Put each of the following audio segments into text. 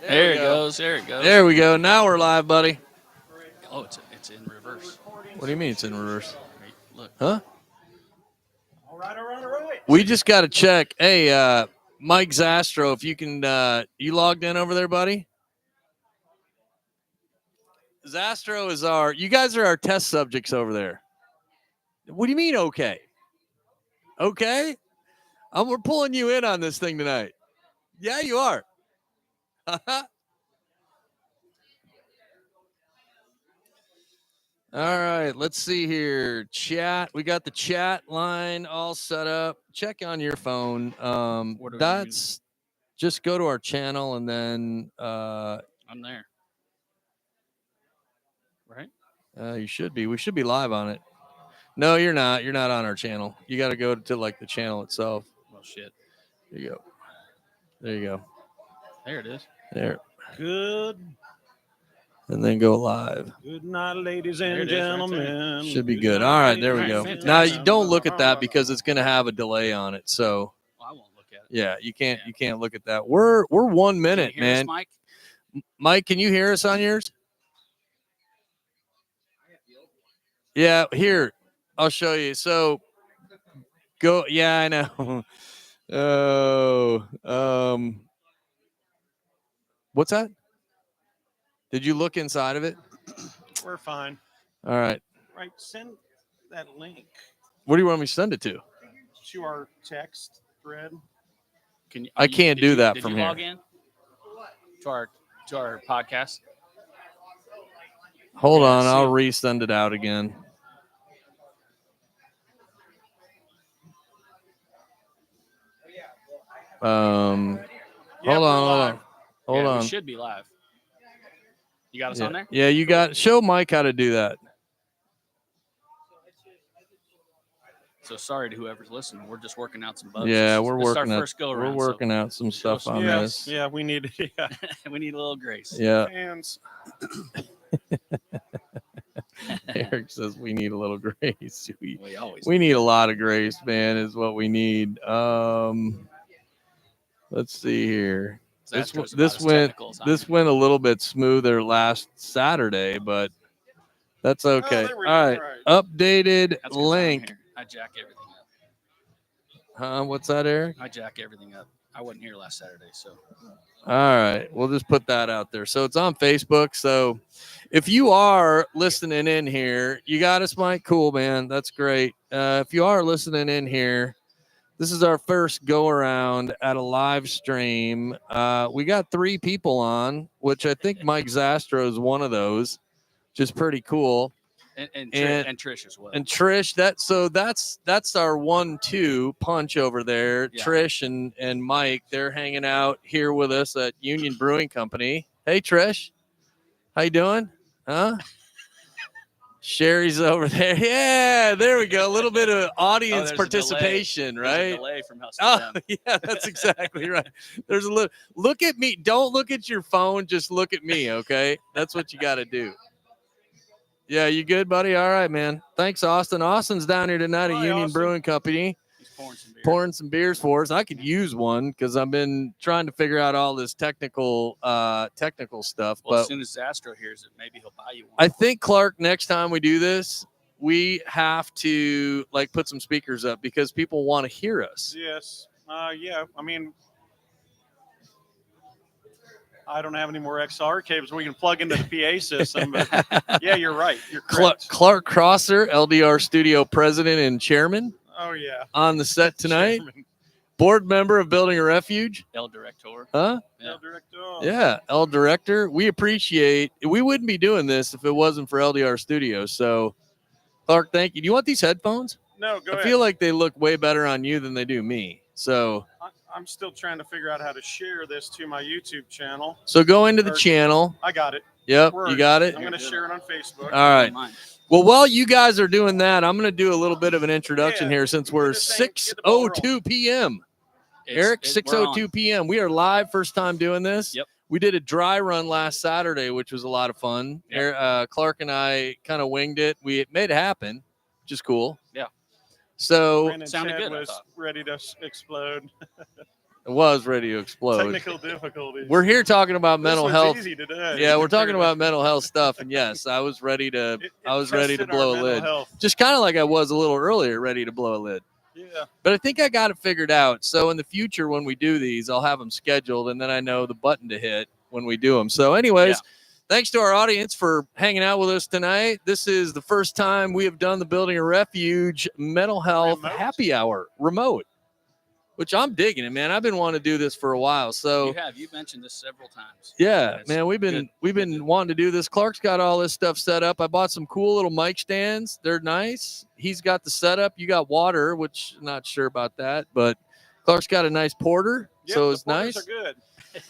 There it goes. There it goes. There we go. Now we're live, buddy. Oh, it's in reverse. What do you mean it's in reverse? Right, look. Huh? All right. We just got to check. Hey, Mike Zastro, if you can, you logged in over there, buddy? Zastro is you guys are our test subjects over there. What do you mean, okay? Okay? We're pulling you in on this thing tonight. Yeah, you are. All right, let's see here. Chat. We got the chat line all set up. Check on your phone. That's just go to our channel and then I'm there. Right? You should be. We should be live on it. No, you're not. You're not on our channel. You got to go to like the channel itself. Well, shit. There you go. There you go. There it is. There. Good. And then go live. Good night, ladies and gentlemen. Should be good. All right, there we go. Now you don't look at that because it's going to have a delay on it. So well, I won't look at it. Yeah, you can't. Yeah. You can't look at that. We're 1 minute, Can you hear man. us, Mike? Mike, can you hear us on yours? Yeah, here. I'll show you. So go. Yeah, I know. Oh, what's that? Did you look inside of it? We're fine. All right. Right. Send that link. What do you want me to send it to? To our text thread. I can't do that from here. Log in to our podcast. Hold on, I'll resend it out again. Hold on. We should be live. You got us on there? Yeah, you got. Show Mike how to do that. So sorry to whoever's listening. We're just working out some bugs. Yeah, we're working out some stuff on this. Yeah, we need. Yeah, we need a little grace. Yeah. Hands. Eric says we need a little grace. We need a lot of grace, man, is what we need. Let's see here. This went a little bit smoother last Saturday, but that's okay. All right. Updated link. I jack everything up. What's that, Eric? I jack everything up. I wasn't here last Saturday, so. All right. We'll just put that out there. So it's on Facebook. So if you are listening in here, you got us, Mike. Cool, man. That's great. If you are listening in here, this is our first go around at a live stream. We got 3 people on, which I think Mike Zastro is one of those, which is pretty cool. And Trish as well. And Trish, that's our 1-2 punch over there. Yeah. Trish and Mike, they're hanging out here with us at Union Brewing Company. Hey, Trish, how you doing? Huh? Sherry's over there. Yeah, there we go. A little bit of audience participation, right? There's a delay from us to them. Yeah, that's exactly right. There's a little. Look at me. Don't look at your phone. Just look at me, okay? That's what you got to do. Yeah, you good, buddy? All right, man. Thanks, Austin. Austin's down here tonight at Union Brewing Company. He's pouring some beers for us. I could use one because I've been trying to figure out all this technical stuff. Well, but as soon as Zastro hears it, maybe he'll buy you one. I think, Clark, next time we do this, we have to put some speakers up because people want to hear us. Yes. Yeah. I mean, I don't have any more XR cables we can plug into the PA system. But yeah, you're right. You're correct. Clark Crosser, LDR Studio President and Chairman. Oh, yeah. On the set tonight. Chairman. Board member of Building a Refuge. El Director. Huh? Yeah. El Director. Yeah, El Director. We wouldn't be doing this if it wasn't for LDR Studio. So, Clark, thank you. Do you want these headphones? No, go ahead. I feel like they look way better on you than they do me. So I'm still trying to figure out how to share this to my YouTube channel. So go into the channel. I got it. Yep, you got it? I'm going to share it on Facebook. All right. Well, while you guys are doing that, I'm going to do a little bit of an introduction here since we're 6:02 p.m. Eric, 6:02 p.m. We are live, first time doing this. Yep. We did a dry run last Saturday, which was a lot of fun. Yep. Clark and I kind of winged it. We made it happen, which is cool. Yeah. So Sounded good. Was ready to explode. It was ready to explode. Technical difficulties. We're here talking about mental This was health. easy today. Yeah, we're talking about mental health stuff, and yes, I was ready to. I was ready to tested our blow a mental lid, health. just kind of like I was a little earlier, ready to blow a lid. Yeah. But I think I got it figured out. So in the future, when we do these, I'll have them scheduled, and then I know the button to hit when we do them. So, anyways, thanks to our audience for hanging out with us tonight. This is the first time we have done the Building a Refuge mental health happy hour remote, which I'm digging it, man. I've been wanting to do this for a while. So You've mentioned this several times. yeah, man, we've been wanting to do this. Clark's got all this stuff set up. I bought some cool little mic stands. They're nice. He's got the setup. You got water, which I'm not sure about that, but Clark's got a nice porter, so it's nice. Are good.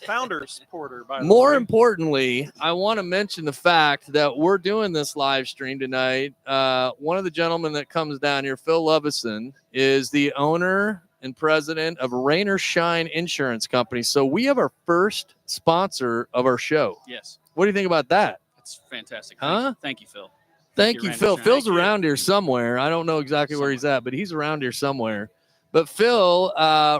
Founders porter, by the way. More importantly, I want to mention the fact that we're doing this live stream tonight. One of the gentlemen that comes down here, Phil Lovison, is the owner and president of Rain or Shine Insurance Company. So we have our first sponsor of our show. Yes. What do you think about that? That's fantastic. Huh? Thank you, Phil. Thank you, Phil. Phil's around here somewhere. I don't know exactly where he's at, but he's around here somewhere. But Phil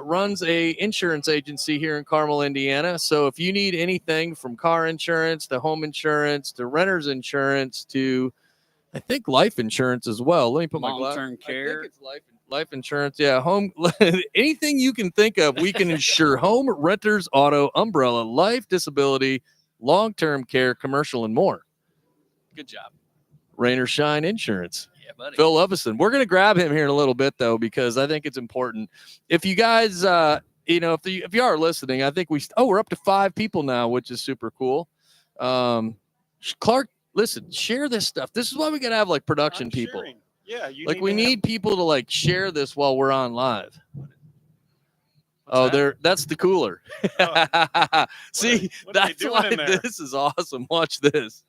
runs a insurance agency here in Carmel, Indiana. So if you need anything from car insurance to home insurance to renter's insurance to, I think, life insurance as well. Let me put my glasses. Long-term care. I think it's life insurance. Yeah, home. Anything you can think of, we can insure. Home, renters, auto, umbrella, life, disability, long-term care, commercial, and more. Good job. Rain or Shine Insurance. Yeah, buddy. Phil Lovison. We're going to grab him here in a little bit, though, because I think it's important. If you guys, if you are listening, I think we're up to 5 people now, which is super cool. Clark, listen, share this stuff. This is why we got to have like production people. Sharing. Yeah, we need people to like share this while we're on live. What's that's the cooler. See, that's why in there? this is awesome. Watch this.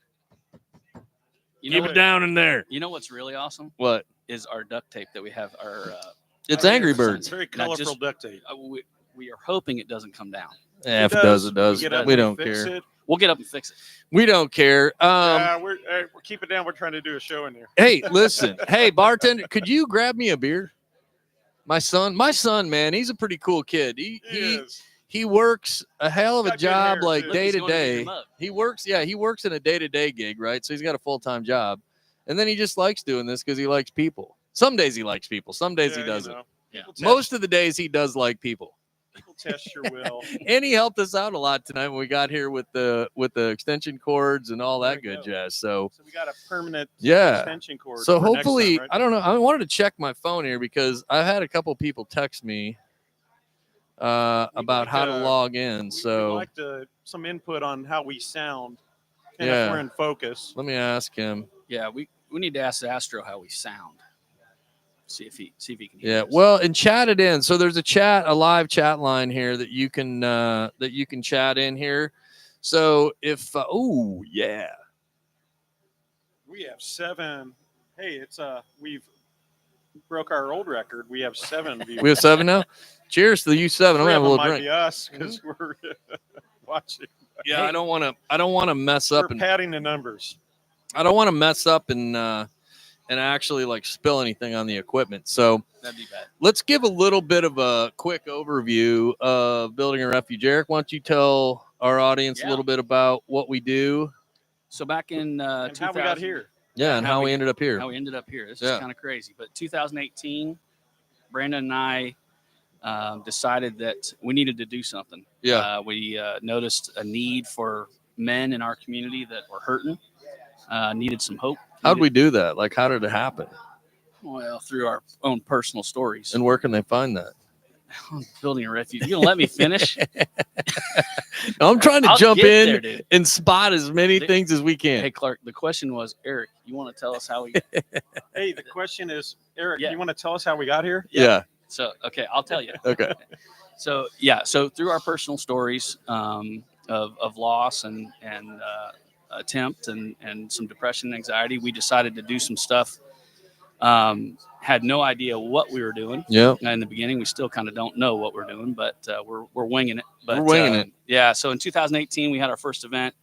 Keep it down in there. You know what's really awesome? What is our duct tape that we have? It's Angry Birds. It's very colorful duct tape. We are hoping it doesn't come down. Yeah, if it does, it does. We don't care. We'll get up and fix it. We don't care. We're keep it down. We're trying to do a show in there. Hey, listen. Hey, bartender, could you grab me a beer? My son, man, he's a pretty cool kid. He works a hell of a job, like day to day. He works in a day-to-day gig, right? So he's got a full-time job. And then he just likes doing this because he likes people. Some days he likes people. Some days he doesn't. Yeah. Most of the days he does like people. People test your will. And he helped us out a lot tonight when we got here with the extension cords and all that good jazz. So we got a permanent extension cord. So hopefully, I don't know. I wanted to check my phone here because I've had a couple people text me about how to log in. We'd So like some input on how we sound and if we're in focus. Let me ask him. Yeah, we need to ask Astro how we sound. See if he can hear us. Well, and chat it in. So there's a live chat line here that you can chat in here. So if we have 7. Hey, we've broke our old record. We have 7 viewers. We have 7 now. Cheers to you 7. I'm gonna have a little drink. Might be us because we're watching. Yeah, hey, I don't want to mess up. We're padding the numbers. I don't want to mess up and actually like spill anything on the equipment. So that'd be bad. Let's give a little bit of a quick overview of Building a Refuge. Eric, why don't you tell our audience a little bit about what we do? So back in 2000, how we got here. Yeah, and how we ended up here. How we ended up here. This is kind of crazy. But 2018, Brandon and I decided that we needed to do something. Yeah. We noticed a need for men in our community that were hurting, needed some hope. How'd we do that? Like, how did it happen? Well, through our own personal stories. And where can they find that? Building a Refuge. You gonna let me finish? I'm trying to jump in and spot as many things as we can. Hey, Clark, the question was, Eric, you want to tell us how we Hey, the question is, Eric, you want to tell us how we got here? Yeah. So, okay, I'll tell you. Okay. So through our personal stories of loss and attempt and some depression and anxiety, we decided to do some stuff. Had no idea what we were doing. Yeah. In the beginning, we still kind of don't know what we're doing, but we're winging it. But, we're winging it. Yeah. So in 2018, we had our first event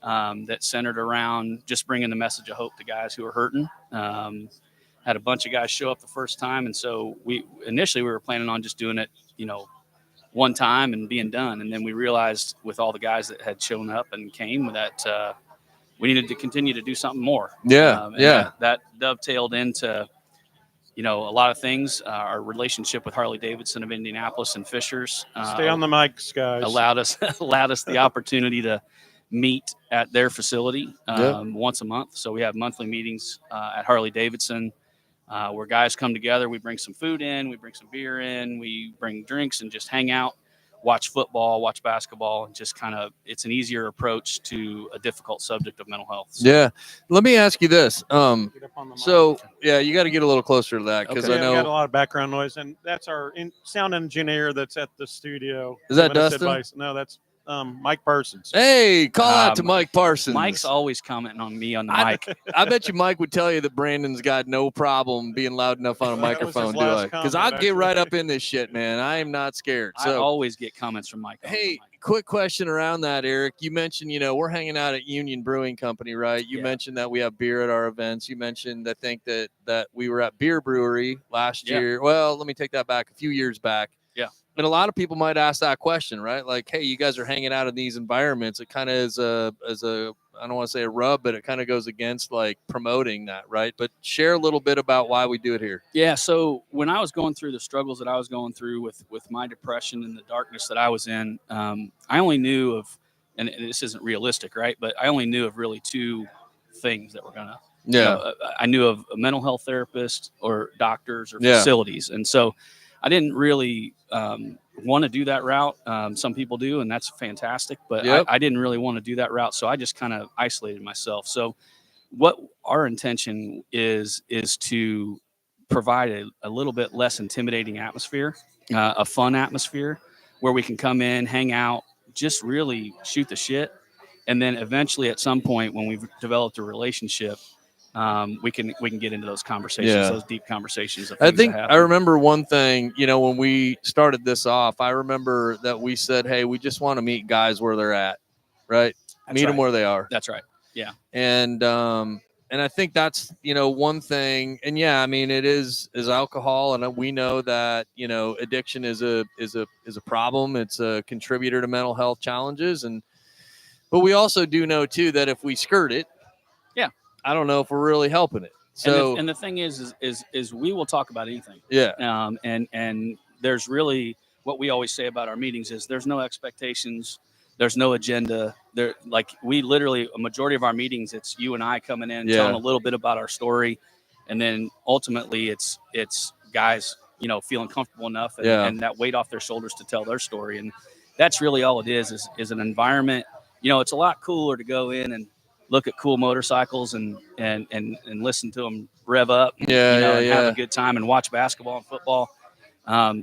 that centered around just bringing the message of hope to guys who are hurting. Had a bunch of guys show up the first time, and so we were planning on just doing it, one time and being done. And then we realized with all the guys that had shown up and came that we needed to continue to do something more. Yeah. And that dovetailed into, a lot of things. Our relationship with Harley Davidson of Indianapolis and Fishers Stay on the mics, guys. allowed us the opportunity to meet at their facility once a month. So we have monthly meetings at Harley Davidson where guys come together. We bring some food in, we bring some beer in, we bring drinks and just hang out, watch football, watch basketball, and just kind of, it's an easier approach to a difficult subject of mental health. So. Yeah. Let me ask you this. Get up on the mic. So yeah, you got to get a little closer to that because Okay. I know we got a lot of background noise, and that's our sound engineer that's at the studio. Is that giving us Dustin? advice. No, that's Mike Parsons. Hey, call out to Mike Parsons. Mike's always commenting on me on the mic. I bet you Mike would tell you that Brandon's got no problem being loud enough on a microphone, do I? Because I'll get right up in this shit, man. I am not scared. I So always get comments from Mike. hey, quick question around that, Eric. You mentioned, we're hanging out at Union Brewing Company, right? You mentioned that we have beer at our events. You mentioned, I think, that we were at Beer Brewery last year. Well, let me take that back. A few years back. Yeah. And a lot of people might ask that question, right? Like, hey, you guys are hanging out in these environments. It kind of is a I don't want to say a rub, but it kind of goes against like promoting that, right? But share a little bit about why we do it here. Yeah. So when I was going through the struggles that I was going through with my depression and the darkness that I was in, I only knew of, and this isn't realistic, right? But I only knew of really two things that were gonna. I knew of a mental health therapist or doctors or facilities, and so I didn't really want to do that route. Some people do, and that's fantastic, but I didn't really want to do that route. So I just kind of isolated myself. So what our intention is to provide a little bit less intimidating atmosphere, a fun atmosphere where we can come in, hang out, just really shoot the shit. And then eventually at some point when we've developed a relationship, we can get into those conversations, those deep conversations. I think I remember one thing, when we started this off, I remember that we said, hey, we just want to meet guys where they're at, right? Meet them where they are. That's right. Yeah. And I think that's, one thing. And yeah, I mean, it is alcohol. And we know that, addiction is a problem. It's a contributor to mental health challenges. But we also do know too, that if we skirt it, I don't know if we're really helping it. So, and the thing is we will talk about anything. Yeah. And there's really, what we always say about our meetings is there's no expectations. There's no agenda. We literally, a majority of our meetings, it's you and I coming in, telling a little bit about our story. And then ultimately it's guys, feeling comfortable enough and that weight off their shoulders to tell their story. And that's really all it is an environment. It's a lot cooler to go in and look at cool motorcycles and listen to them rev up, and have a good time and watch basketball and football.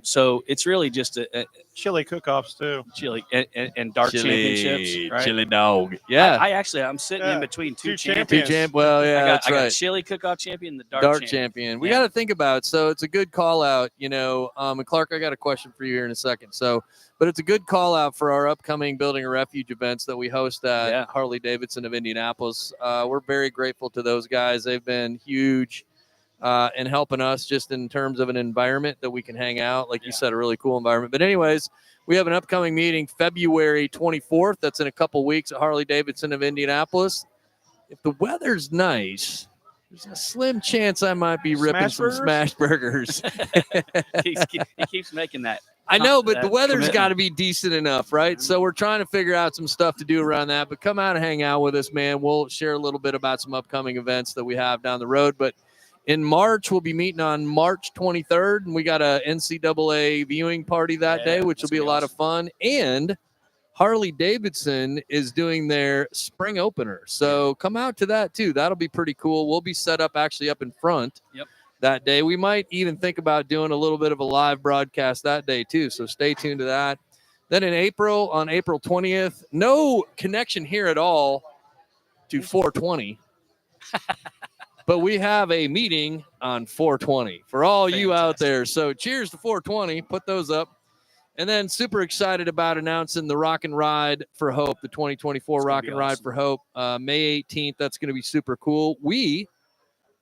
So it's really just a chili cook-offs too. Chili and dart championships, right? Chili dog. Yeah. I'm sitting in between two champions. champions. Well, yeah, I got right. a chili cook-off champion, the dart champion. We got to think about, so it's a good call out, and Clark, I got a question for you here in a second. So, but it's a good call out for our upcoming Building a Refuge events that we host at Harley Davidson of Indianapolis. We're very grateful to those guys. They've been huge in helping us just in terms of an environment that we can hang out. Like you said, a really cool environment. But anyways, we have an upcoming meeting February 24th. That's in a couple weeks at Harley Davidson of Indianapolis. If the weather's nice, there's a slim chance I might be ripping some smash burgers. He keeps making that. I know, but the weather's got to be decent enough, right? So we're trying to figure out some stuff to do around that. But come out and hang out with us, man. We'll share a little bit about some upcoming events that we have down the road. But in March, we'll be meeting on March 23rd, and we got a NCAA viewing party that day, which will be a lot of fun. And Harley Davidson is doing their spring opener. So come out to that, too. That'll be pretty cool. We'll be set up actually up in front that day. We might even think about doing a little bit of a live broadcast that day, too. So stay tuned to that. Then in April, on April 20th, no connection here at all to 420. But we have a meeting on 420 for all you out there. So cheers to 420. Put those up. And then super excited about announcing the Rock and Ride for Hope, the 2024 Rock and Ride for Hope, May 18th. That's going to be super cool. We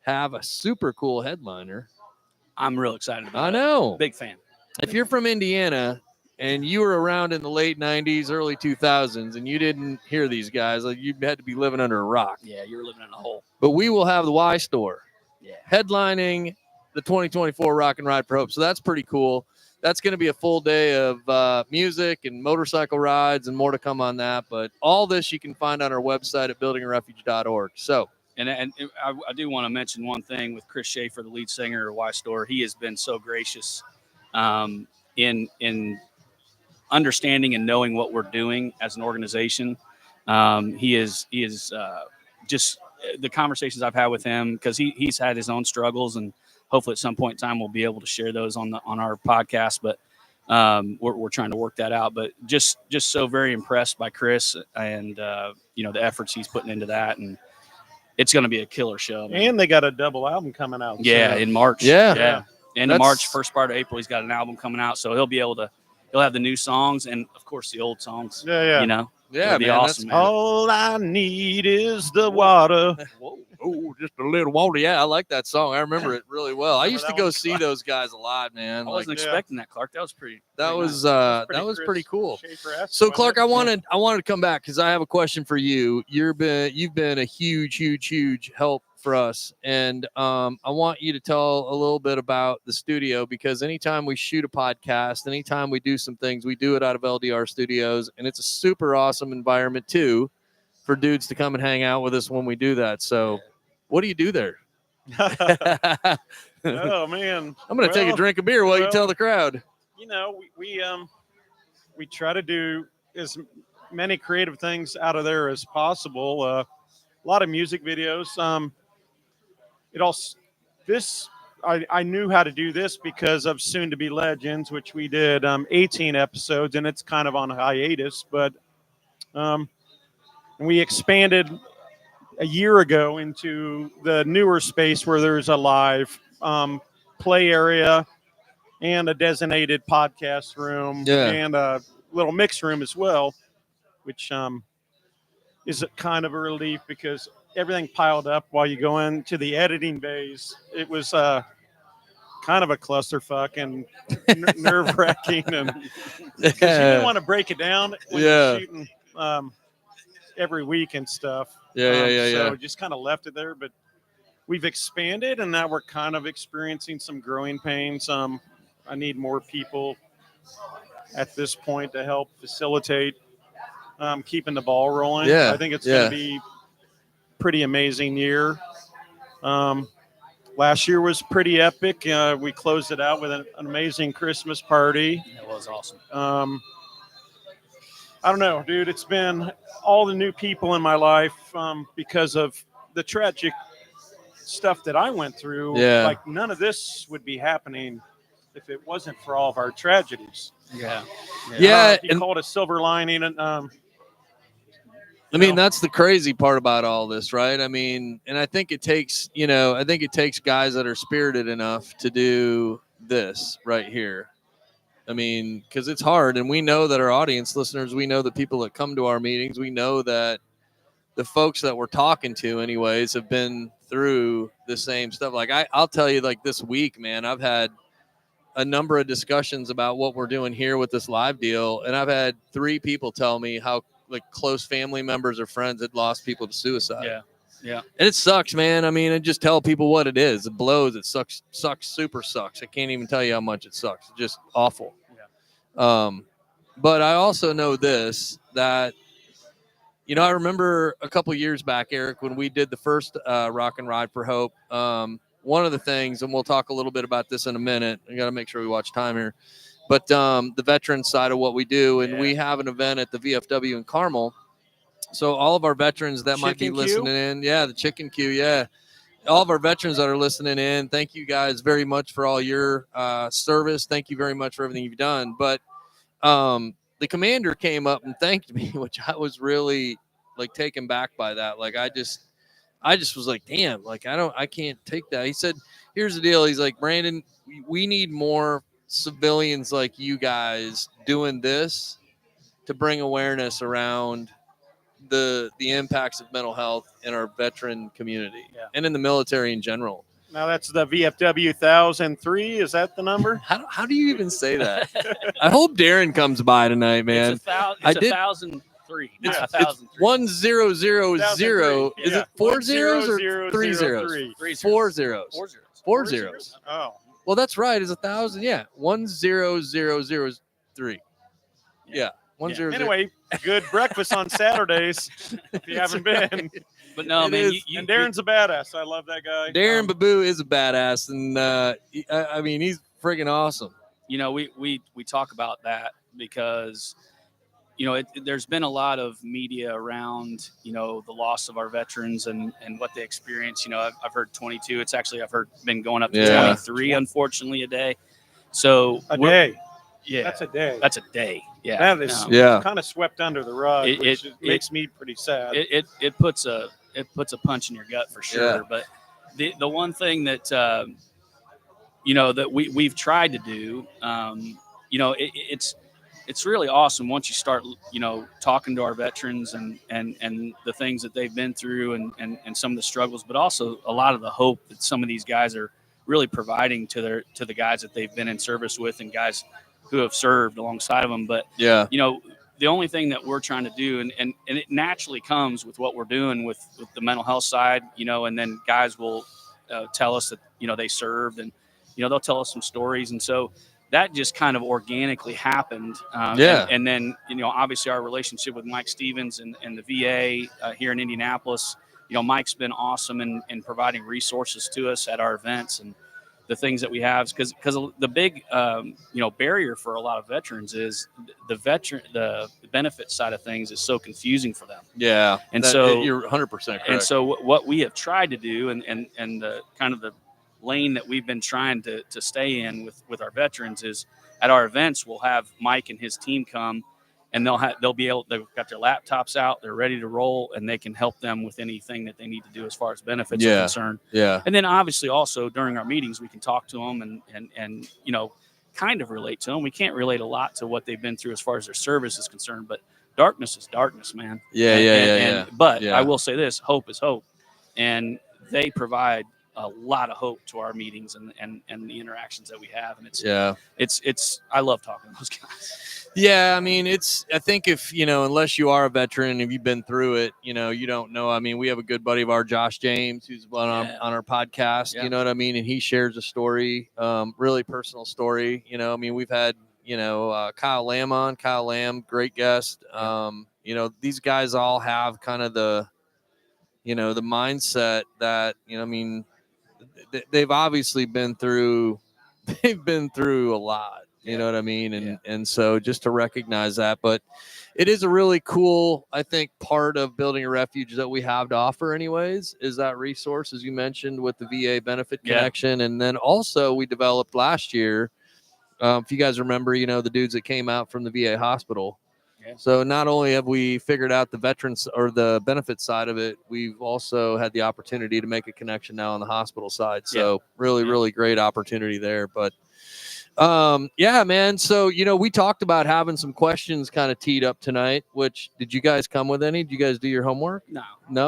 have a super cool headliner. I'm real excited about it. I know. Big fan. If you're from Indiana, and you were around in the late 90s, early 2000s, and you didn't hear these guys, like you had to be living under a rock. Yeah, you're living in a hole. But we will have the Y Store Yeah. headlining the 2024 Rock and Ride for Hope. So that's pretty cool. That's going to be a full day of music and motorcycle rides and more to come on that. But all this you can find on our website at buildingrefuge.org. So, And I do want to mention one thing with Chris Schaefer, the lead singer of Y Store. He has been so gracious in understanding and knowing what we're doing as an organization. He is just the conversations I've had with him, because he's had his own struggles, and hopefully at some point in time we'll be able to share those on our podcast. But we're trying to work that out. But just so very impressed by Chris and the efforts he's putting into that, and it's going to be a killer show. Man. And they got a double album coming out. Yeah, soon. in March. Yeah. End of March, first part of April, he's got an album coming out, so he'll have the new songs and of course the old songs. Yeah. yeah, it'll be man, awesome. Man. All I need is the water. Whoa. Oh, just a little water. Yeah, I like that song. I remember it really well. I used to go see those guys a lot, man. I wasn't expecting that, Clark. That was pretty. That was nice. pretty cool. Schaefer-esque, So, Clark, I wasn't wanted to come back because I have a question for you. You've been a huge help for us, and I want you to tell a little bit about the studio, because anytime we shoot a podcast, anytime we do some things, we do it out of LDR Studios, and it's a super awesome environment too for dudes to come and hang out with us when we do that. So, what do you do there? it? Oh man, I'm going to take a drink of beer while you tell the crowd. We try to do as many creative things out of there as possible. A lot of music videos. I knew how to do this because of Soon to Be Legends, which we did 18 episodes, and it's kind of on hiatus. But we expanded a year ago into the newer space where there's a live play area and a designated podcast room and a little mix room as well, which is kind of a relief because everything piled up while you go into the editing bays. It was kind of a clusterfuck and nerve-wracking, and because you didn't want to break it down when you're shooting every week and stuff. So just kind of left it there, but we've expanded, and now we're kind of experiencing some growing pains. I need more people at this point to help facilitate keeping the ball rolling. I think it's going to be pretty amazing year. Last year was pretty epic. We closed it out with an amazing Christmas party. It was awesome. I don't know, dude. It's been all the new people in my life because of the tragic stuff that I went through. Like none of this would be happening if it wasn't for all of our tragedies. Yeah. You call it a silver lining, and I mean, that's the crazy part about all this, right? I mean, and I think it takes guys that are spirited enough to do this right here. I mean, because it's hard, and we know that our audience listeners, we know the people that come to our meetings, we know that the folks that we're talking to anyways have been through the same stuff. Like I'll tell you, like this week, man, I've had a number of discussions about what we're doing here with this live deal, and I've had 3 people tell me how like close family members or friends had lost people to suicide. Yeah. And it sucks, man. I mean, and just tell people what it is. It blows. It sucks, super sucks. I can't even tell you how much it sucks. It's just awful. Yeah. But I also know this, that, I remember a couple years back, Eric, when we did the first Rock and Ride for Hope. One of the things, and we'll talk a little bit about this in a minute. I got to make sure we watch time here. But the veteran side of what we do, and we have an event at the VFW in Carmel. So all of our veterans that might be listening in, the chicken queue, all of our veterans that are listening in, thank you guys very much for all your service. Thank you very much for everything you've done. But the commander came up and thanked me, which I was really like taken back by that. Like I just was like, damn, like I can't take that. He said, here's the deal. He's like, Brandon, we need more civilians like you guys doing this to bring awareness around the impacts of mental health in our veteran community and in the military in general. Now that's the VFW 1003. Is that the number? How do you even say that? I hope Darren comes by tonight, man. It's 1,003. It's, Not it's 1,003. 1000. Is it 4 zeros or 3 zeros? 3 4 zeros. 4 zeros. 4 zeros. Oh. Well, that's right. It's 1,000. Yeah. 10003. Yeah. 100. Anyway, good breakfast on Saturdays if you haven't been. But no, It man. is. And Darren's a badass. I love that guy. Darren Babu is a badass, and I mean, he's friggin' awesome. We talk about that because there's been a lot of media around the loss of our veterans and what they experience. I've heard 22. It's actually been going up to 23, unfortunately, a day. So a day. Yeah, that's a day. That's a day. Yeah, that is yeah. kind of swept under the rug, which makes me pretty sad. It puts a punch in your gut for sure. Yeah. But the one thing that that we've tried to do, it's really awesome once you start talking to our veterans and the things that they've been through and some of the struggles, but also a lot of the hope that some of these guys are really providing to the guys that they've been in service with and guys who have served alongside of them. But yeah, the only thing that we're trying to do, and it naturally comes with what we're doing with the mental health side, and then guys will tell us that they served, and they'll tell us some stories, and so that just kind of organically happened. And then obviously our relationship with Mike Stevens and the VA here in Indianapolis. Mike's been awesome in providing resources to us at our events and the things that we have, because the big barrier for a lot of veterans is the benefit side of things is so confusing for them. Yeah, and so you're 100% correct. And so what we have tried to do, and the kind of the lane that we've been trying to stay in with our veterans is at our events we'll have Mike and his team come, and they've got their laptops out, they're ready to roll, and they can help them with anything that they need to do as far as benefits are concerned. Yeah. And then obviously also during our meetings we can talk to them and kind of relate to them. We can't relate a lot to what they've been through as far as their service is concerned, but darkness is darkness, man. But I will say this: hope is hope, and they provide a lot of hope to our meetings and the interactions that we have, and it's I love talking to those guys. Yeah, I mean, I think if unless you are a veteran, if you've been through it, you don't know. I mean, we have a good buddy of ours, Josh James, who's on our podcast. You know what I mean, and he shares a story, really personal story. I mean, we've had Kyle Lamb on. Kyle Lamb, great guest. These guys all have kind of the the mindset that I mean, they've obviously been through a lot. You know what I mean? And so just to recognize that, but it is a really cool, I think, part of building a refuge that we have to offer anyways, is that resource, as you mentioned, with the VA benefit connection. And then also we developed last year, if you guys remember, the dudes that came out from the VA hospital. Yeah. So not only have we figured out the veterans or the benefit side of it, we've also had the opportunity to make a connection now on the hospital side. So really great opportunity there. But man. So, we talked about having some questions kind of teed up tonight, which did you guys come with any? Did you guys do your homework? No,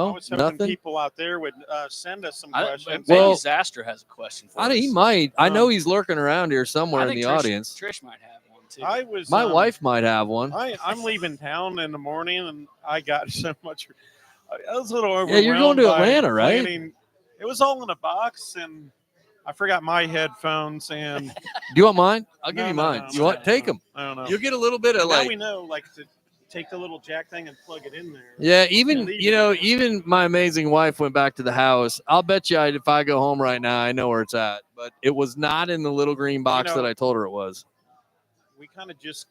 I was hoping nothing. People out there would send us some questions. Well, Zaster has a question for us. He might. I know he's lurking around here somewhere in the audience. Trish might have one too. My wife might have one. I'm leaving town in the morning, and I got so much. I was a little overwhelmed. Yeah, you're going to Atlanta, right? It was all in a box, and I forgot my headphones. And do you want mine? I'll give you mine. You want? Take them. I don't know. You'll get a little bit of now we know, to take the little jack thing and plug it in there. Yeah, even my amazing wife went back to the house. I'll bet you if I go home right now, I know where it's at. But it was not in the little green box that I told her it was. We kind of just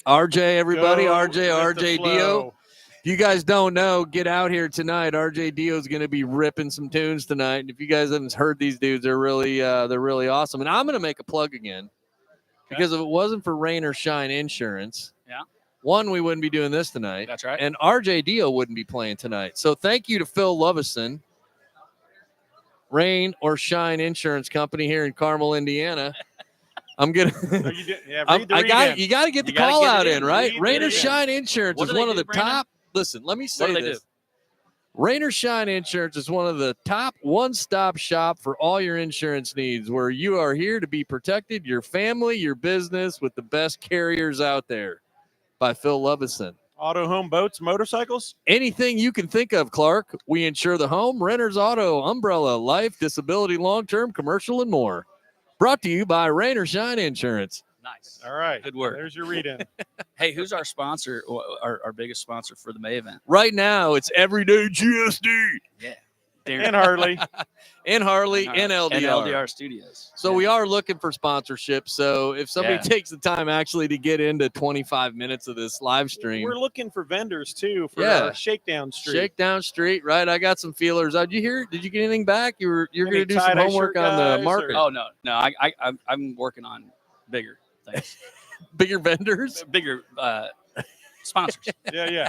RJ, everybody, RJ Dio. If you guys don't know, get out here tonight. RJ Dio is going to be ripping some tunes tonight. And if you guys haven't heard these dudes, they're really awesome. And I'm going to make a plug again because if it wasn't for Rain or Shine Insurance, one, we wouldn't be doing this tonight. That's right. And RJ Dio wouldn't be playing tonight. So thank you to Phil Lovison, Rain or Shine Insurance Company here in Carmel, Indiana. I'm gonna. You got to get the call out in, right? Rain or Shine Insurance is one of the top. Listen, let me say this. Rain or Shine Insurance is one of the top one-stop shop for all your insurance needs, where you are here to be protected, your family, your business, with the best carriers out there. By Phil Lovison. Auto, home, boats, motorcycles. Anything you can think of, Clark. We insure the home, renters, auto, umbrella, life, disability, long-term, commercial, and more. Brought to you by Rain or Shine Insurance. Nice. All right. Good work. There's your read-in. Hey, who's our sponsor, our biggest sponsor for the May event? Right now, it's Everyday GSD. Yeah. And Harley. And Harley and LDR. And LDR Studios. So we are looking for sponsorship. So if somebody takes the time actually to get into 25 minutes of this live stream. We're looking for vendors, too, for our Shakedown Street. Shakedown Street, right? I got some feelers. Did you hear? Did you get anything back? You're going to do some homework on the market. Oh, no. I'm working on bigger things. Bigger vendors? Bigger sponsors. Yeah.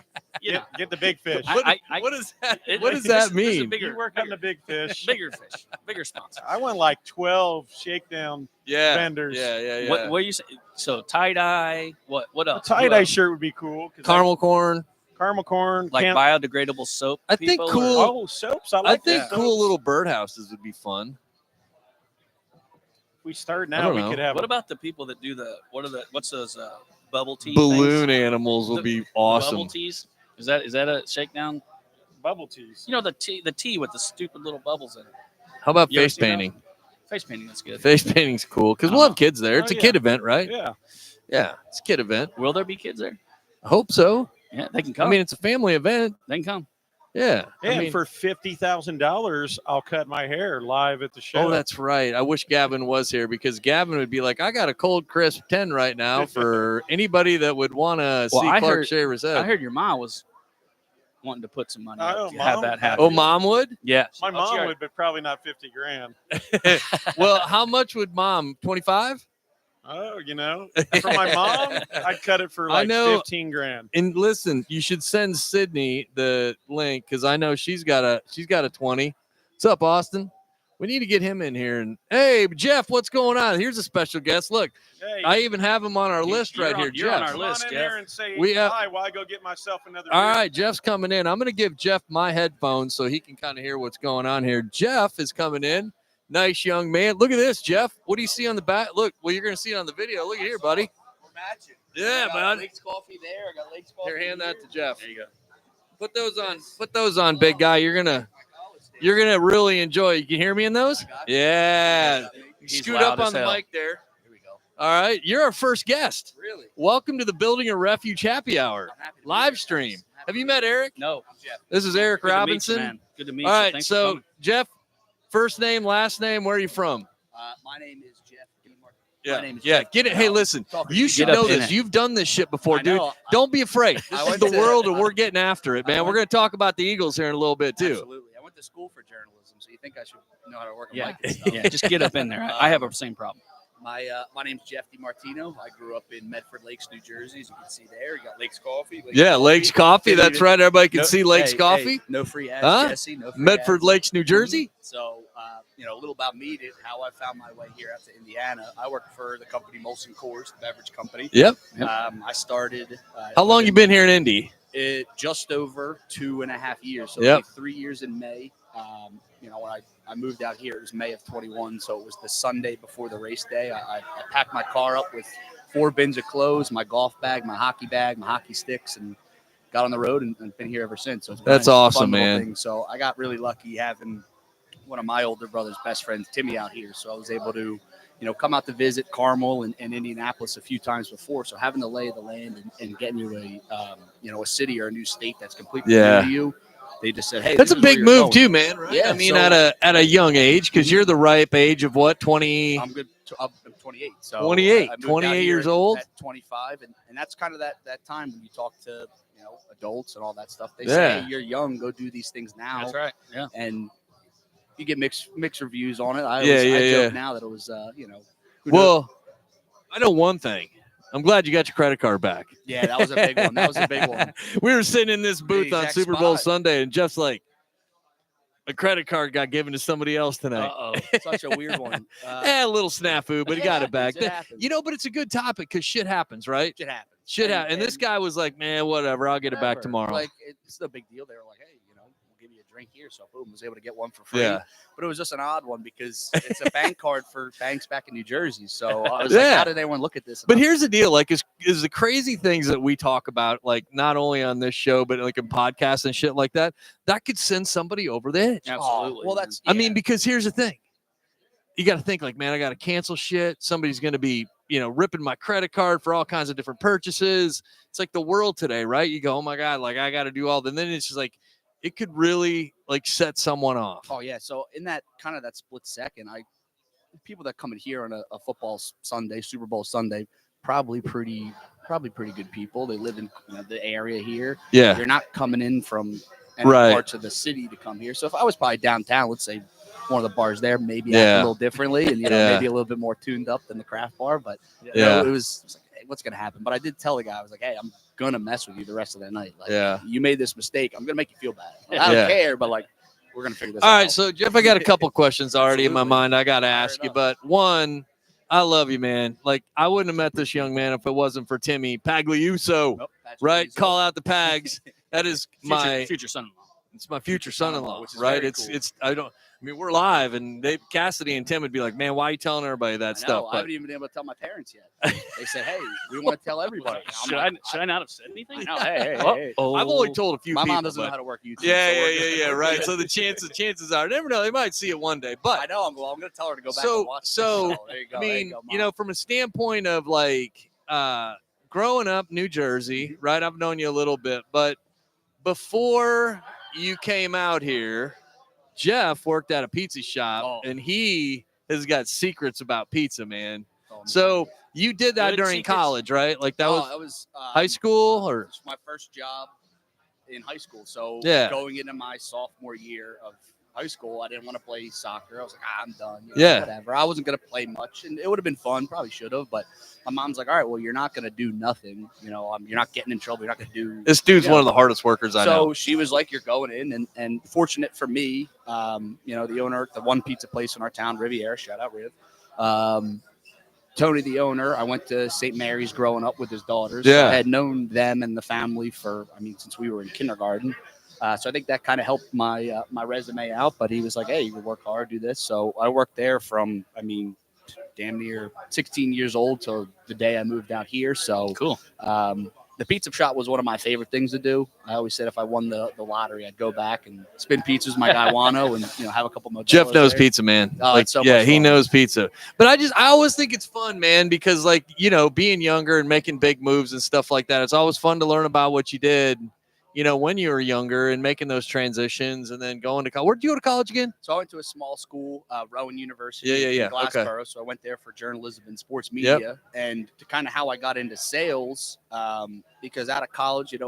Get the big fish. What does that? What does that mean? You work on the big fish. Bigger fish. Bigger sponsors. I want like 12 shakedown vendors. Yeah. What do you say? So tie dye. What else? A tie dye shirt would be cool. Caramel corn. Like biodegradable soap. I think cool. Soaps. I think cool little birdhouses would be fun. If we start now, we could have. What about the people that do what's those bubble tea? Balloon animals will be awesome. Bubble teas. Is that a shakedown? Bubble teas. You know the tea with the stupid little bubbles in it. How about face painting? Face painting, that's good. Face painting's cool because we'll have kids there. It's a kid event, right? Yeah, it's a kid event. Will there be kids there? I hope so. Yeah, they can come. I mean, it's a family event. They can come. Yeah. And for $50,000, I'll cut my hair live at the show. Oh, that's right. I wish Gavin was here because Gavin would be like, I got a cold, crisp 10 right now for anybody that would want to see Clark Shaver's head. I heard your mom was wanting to put some money up to Mom? have that happen. Oh, mom would? Yeah. My mom would, but probably not $50,000. Well, how much would mom? 25? Oh, for my mom, I'd cut it for like $15,000. And listen, you should send Sydney the link because I know she's got a 20. What's up, Austin? We need to get him in here. And hey, Jeff, what's going on? Here's a special guest. Look, I even have him on our list right here. You're Jeff, on our list, Come on in Jeff. there and say hi while I go get myself another. All right, Jeff's coming in. I'm going to give Jeff my headphones so he can kind of hear what's going on here. Jeff is coming in. Nice young man. Look at this, Jeff. What do you see on the back? Look, you're going to see it on the video. Look at here, buddy. We're matching. Yeah, man. Lake's coffee there. I got Lake's coffee. Here, hand that to Jeff. There you go. Put those on. Put those on, big guy. You're gonna really enjoy. You can hear me in those? Yeah. Scoot up on the mic there. Here we go. All right. You're our first guest. Really? Welcome to the Building a Refuge Happy Hour live stream. Have you met Eric? No. I'm Jeff. This is Eric Robinson. To meet you, man. Good to meet you. All right. Thanks So, Jeff, first name, last name, where are you from? My name is Jeff. Yeah. Get it. Hey, listen, you should know this. You've done this shit before, dude. Don't be afraid. This is the world, and we're getting after it, man. We're going to talk about the Eagles here in a little bit, too. Absolutely. I went to school for journalism, so you think I should know how to work a mic and stuff. Yeah, just get up in there. I have the same problem. My name's Jeff DiMartino. I grew up in Medford Lakes, New Jersey. As you can see there, you got Lakes Coffee. Lakes Coffee. That's right. Everybody can see Lakes Coffee. No free ads, Jesse. No free Medford ads. Lakes, New Jersey. So, a little about me, how I found my way here out to Indiana. I work for the company Molson Coors, the beverage company. Yep. I started. How long you been here in Indy? Just over 2.5 years. So Yep. 3 years in May. When I moved out here, it was May of 21. So it was the Sunday before the race day. I packed my car up with 4 bins of clothes, my golf bag, my hockey sticks, and got on the road and been here ever since. So it's been That's a awesome, fun little man. thing. So I got really lucky having one of my older brother's best friends, Timmy, out here. So I was able to, come out to visit Carmel and Indianapolis a few times before. So having the lay of the land and getting you a city or a new state that's completely new to you. They just said, "Hey, that's a big move going. too, man." Right? Yeah, I mean, at a young age, because you're the ripe age of what, 20? I'm good. I'm 28. So 28, I moved 28 out here years old. At 25, and that's kind of that time when you talk to adults and all that stuff. They say, "Hey, you're young. Go do these things now." That's right. Yeah. And you get mixed reviews on it. I joke now that it was, Well, I know one thing. I'm glad you got your credit card back. Yeah, that was a big one. We were sitting in this booth on exact Super Bowl spot. Sunday, and Jeff's like, a credit card got given to somebody else tonight. Such a weird one. A little snafu, but he got it back. It happens. But it's a good topic because shit happens, right? Shit happens. And this guy was like, man, whatever. I'll get it back tomorrow. Like, it's no big deal. They were like, hey, we'll give you a drink here. So boom, was able to get one for free. Yeah. But it was just an odd one because it's a bank card for banks back in New Jersey. So I was like, how did anyone look at this? But here's the deal, like, is the crazy things that we talk about, like, not only on this show, but like in podcasts and shit like that, that could send somebody over the edge. Absolutely. Well, that's, I mean, because here's the thing. You got to think like, man, I got to cancel shit. Somebody's going to be, ripping my credit card for all kinds of different purchases. It's like the world today, right? You go, oh my God, like I got to do all. And then it's just like, it could really like set someone off. Oh yeah. So in that kind of that split second, people that come in here on a football Sunday, Super Bowl Sunday, probably pretty good people. They live in the area here. Yeah. You're not coming in from any parts of the city to come here. So if I was probably downtown, let's say one of the bars there, maybe act a little differently and maybe a little bit more tuned up than the craft bar. But it was like, hey, what's gonna happen? But I did tell the guy, I was like, hey, I'm gonna mess with you the rest of the night. Like, you made this mistake. I'm gonna make you feel bad. I don't care, but like, we're gonna figure this out. All right, so Jeff, I got a couple questions already in my mind. I gotta ask you, but one, I love you, man. Like, I wouldn't have met this young man if it wasn't for Timmy Pagliuso. Nope, right? Call out the Pags. That is my future son-in-law. It's my future son-in-law, which is right? very It's I mean, we're live, and Cassidy and Tim would be like, man, why are you telling everybody that stuff? I haven't even been able to tell my parents yet. They said, hey, we want to tell everybody. Should I not have said anything? No, hey. I've only told a few my people. mom doesn't know how to work YouTube. Yeah, right. So the chances are, never know, they might see it one day. But I know I'm going to tell her to go back and watch. So there you go. I mean, you go, from a standpoint of like growing up New Jersey, right? I've known you a little bit, but before you came out here, Jeff worked at a pizza shop, and he has got secrets about pizza, man. So you did that during college, right? Like that was high school, or it was my first job in high school. So going into my sophomore year of high school, I didn't want to play soccer. I was like, I'm done. Whatever. I wasn't going to play much, and it would have been fun. Probably should have, but my mom's like, all right, well, you're not going to do nothing. You're not getting in trouble. You're not going to do. This dude's one of the hardest workers I know. So she was like, you're going in, and fortunate for me, the owner, the one pizza place in our town, Riviera, shout out Riv. Tony, the owner, I went to St. Mary's growing up with his daughters. Yeah. I had known them and the family since we were in kindergarten. So I think that kind of helped my resume out. But he was like, hey, you work hard, do this. So I worked there from, damn near 16 years old till the day I moved out here. So cool. The pizza shop was one of my favorite things to do. I always said if I won the lottery, I'd go back and spin pizzas with my guy Wano and have a couple more. Jeff knows pizza, man. He knows pizza. But I always think it's fun, man, because being younger and making big moves and stuff like that, it's always fun to learn about what you did, when you were younger and making those transitions and then going to college. Where'd you go to college again? So I went to a small school, Rowan University in Glassboro. Okay. So I went there for journalism and sports media, and to kind of how I got into sales, because out of college, I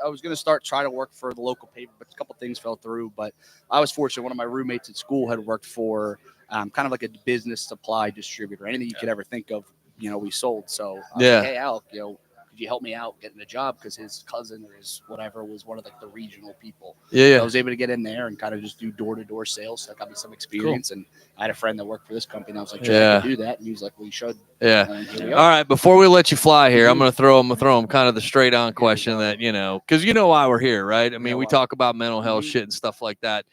was going to try to work for the local paper, but a couple things fell through. But I was fortunate. One of my roommates at school had worked for kind of like a business supply distributor. Anything you could ever think of, we sold. So I was like, hey, Alec, could you help me out getting a job? Because his cousin or his whatever was one of the regional people. Yeah. So I was able to get in there and kind of just do door-to-door sales. So that got me some experience. Cool. And I had a friend that worked for this company. And I was like, I can do that. And he was like, well, you should. Yeah. All right. Before we let you fly here, I'm going to throw him kind of the straight on question that, because why we're here, right? I mean, we talk about mental health shit and stuff like that.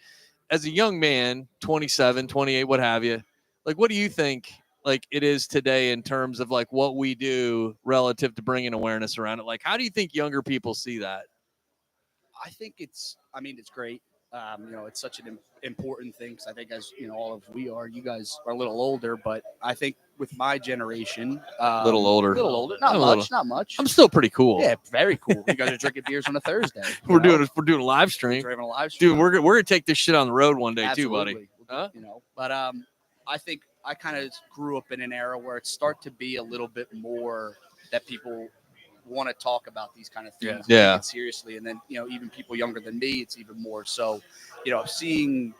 As a young man, 27, 28, what have you, like, what do you think like it is today in terms of like what we do relative to bringing awareness around it? Like, how do you think younger people see that? I think it's great. It's such an important thing because I think as all of you guys are a little older, but I think with my generation, a little older, not much. I'm still pretty cool. Yeah, very cool. You guys are drinking beers on a Thursday. We're doing a live stream. We're having a live stream. Dude, we're gonna take this shit on the road one day. Absolutely. Too, buddy. Huh? But I think I kind of grew up in an era where it started to be a little bit more that people want to talk about these kind of things take it seriously. And then, even people younger than me, it's even more so, seeing,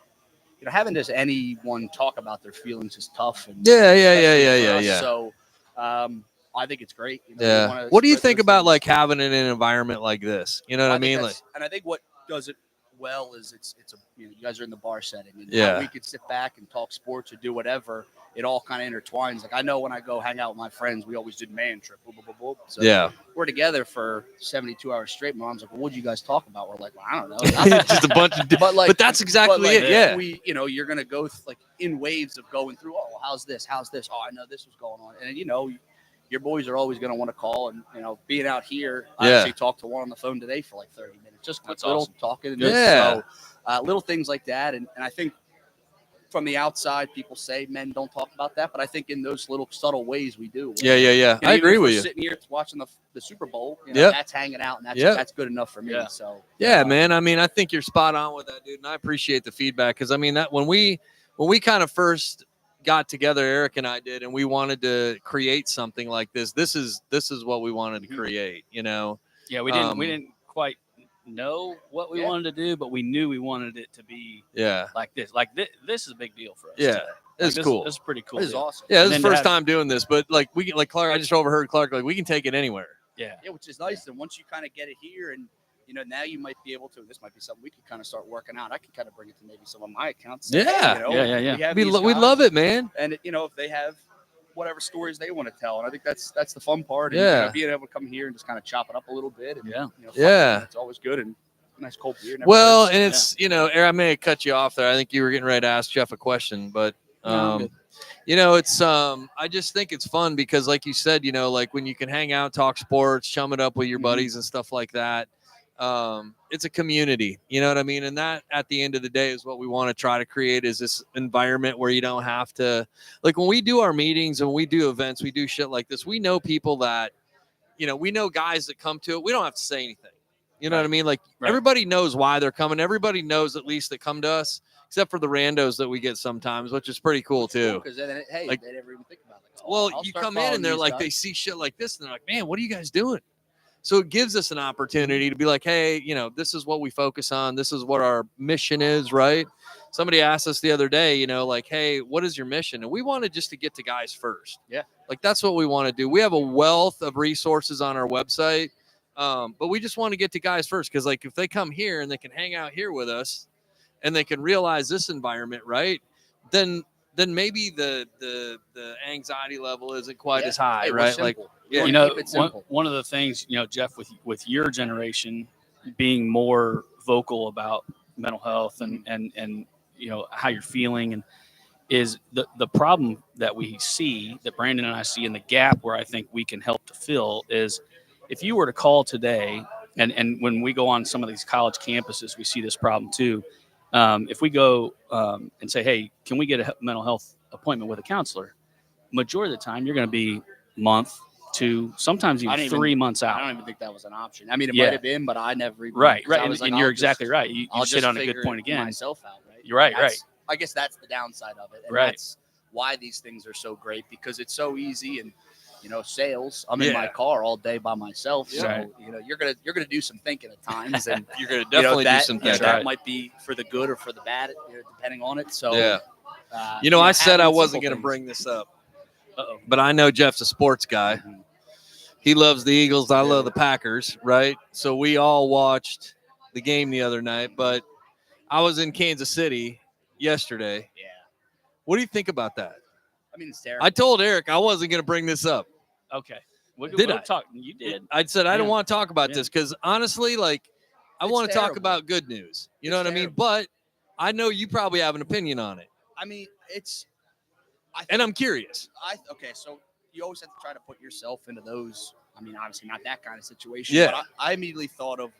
having just anyone talk about their feelings is tough. And Yeah. So I think it's great. What do you think about like having it in an environment like this? You know what I mean? And I think what does it well as it's a you guys are in the bar setting, and Yeah. we could sit back and talk sports or do whatever. It all kind of intertwines. Like I know when I go hang out with my friends, we always did man trip. Boop, boop, boop, boop. So we're together for 72 hours straight. My mom's like, well, "What'd you guys talk about?" We're like, "Well, I don't know." Just a bunch of, but that's exactly it. Yeah. We, you're gonna go like in waves of going through. Oh, how's this? How's this? Oh, I know this was going on, and your boys are always gonna want to call. And being out here, I actually talked to one on the phone today for like 30 minutes, just quick little awesome. Talking. And so little things like that, and I think. From the outside, people say men don't talk about that, but I think in those little subtle ways we do. Yeah. I agree with you. Sitting here watching the Super Bowl, that's hanging out, and that's good enough for me. Yeah. So man. I mean, I think you're spot on with that, dude, and I appreciate the feedback because I mean that when we kind of first got together, Eric and I did, and we wanted to create something like this. This is what we wanted to create. Yeah, we didn't quite know what we wanted to do, but we knew we wanted it to be like this. Like this is a big deal for us. Yeah, it's cool. This is pretty cool. This is awesome. Yeah, this is the first time doing this, but like Clark, I just overheard Clark like we can take it anywhere. Yeah, which is nice. And once you kind of get it here, and now you might be able to. This might be something we could kind of start working out. I can kind of bring it to maybe some of my accounts. Yeah. We love it, man. And if they have whatever stories they want to tell, and I think that's the fun part. And, being able to come here and just kind of chop it up a little bit. And, it's always good and nice cold beer. Well, and it's I may have cut you off there. I think you were getting ready to ask Jeff a question, but it's I just think it's fun because, like you said, like when you can hang out, talk sports, chum it up with your buddies and stuff like that. It's a community, you know what I mean? And that at the end of the day is what we want to try to create is this environment where you don't have to, like when we do our meetings and we do events, we do shit like this. We know people that, we know guys that come to it. We don't have to say anything. You know what I mean? Like everybody knows why they're coming. Everybody knows at least that come to us, except for the randos that we get sometimes, which is pretty cool too. Because then, hey, they never even think about it. Well, you come in and they're like, they see shit like this and they're like, man, what are you guys doing? So it gives us an opportunity to be like, hey, this is what we focus on. This is what our mission is, right? Somebody asked us the other day, like, hey, what is your mission? And we wanted just to get to guys first. Yeah. Like, that's what we want to do. We have a wealth of resources on our website, but we just want to get to guys first because, like, if they come here and they can hang out here with us and they can realize this environment, right, then maybe the anxiety level isn't quite as high, right? Like, one of the things, Jeff, with your generation being more vocal about mental health and how you're feeling, and is the problem that we see, that Brandon and I see, in the gap where I think we can help to fill is if you were to call today, and when we go on some of these college campuses, we see this problem too. If we go and say, hey, can we get a mental health appointment with a counselor? Majority of the time, you're going to be month, 2, sometimes even 3 months out. I don't even think that was an option. I mean, it might have been, but I never even. Right. And you're exactly right. You sit on a good point again. Myself out, right? You're right. I guess that's the downside of it. And that's why these things are so great, because it's so easy. And sales, I'm in my car all day by myself. So you're gonna do some thinking at times, and you're gonna definitely do some thinking. That might be for the good or for the bad, depending on it. So I said I wasn't gonna bring this up. But I know Jeff's a sports guy. Mm-hmm. He loves the Eagles. I love the Packers, right? So we all watched the game the other night, but I was in Kansas City yesterday. Yeah. What do you think about that? I mean, it's terrible. I told Eric I wasn't going to bring this up. Okay. We'll talk. You did. I said I don't want to talk about this because honestly, like, I want to talk about good news. You know what I mean? But I know you probably have an opinion on it. I mean, and I'm curious. So you always have to try to put yourself into those. I mean, obviously not that kind of situation. Yeah. But I immediately thought of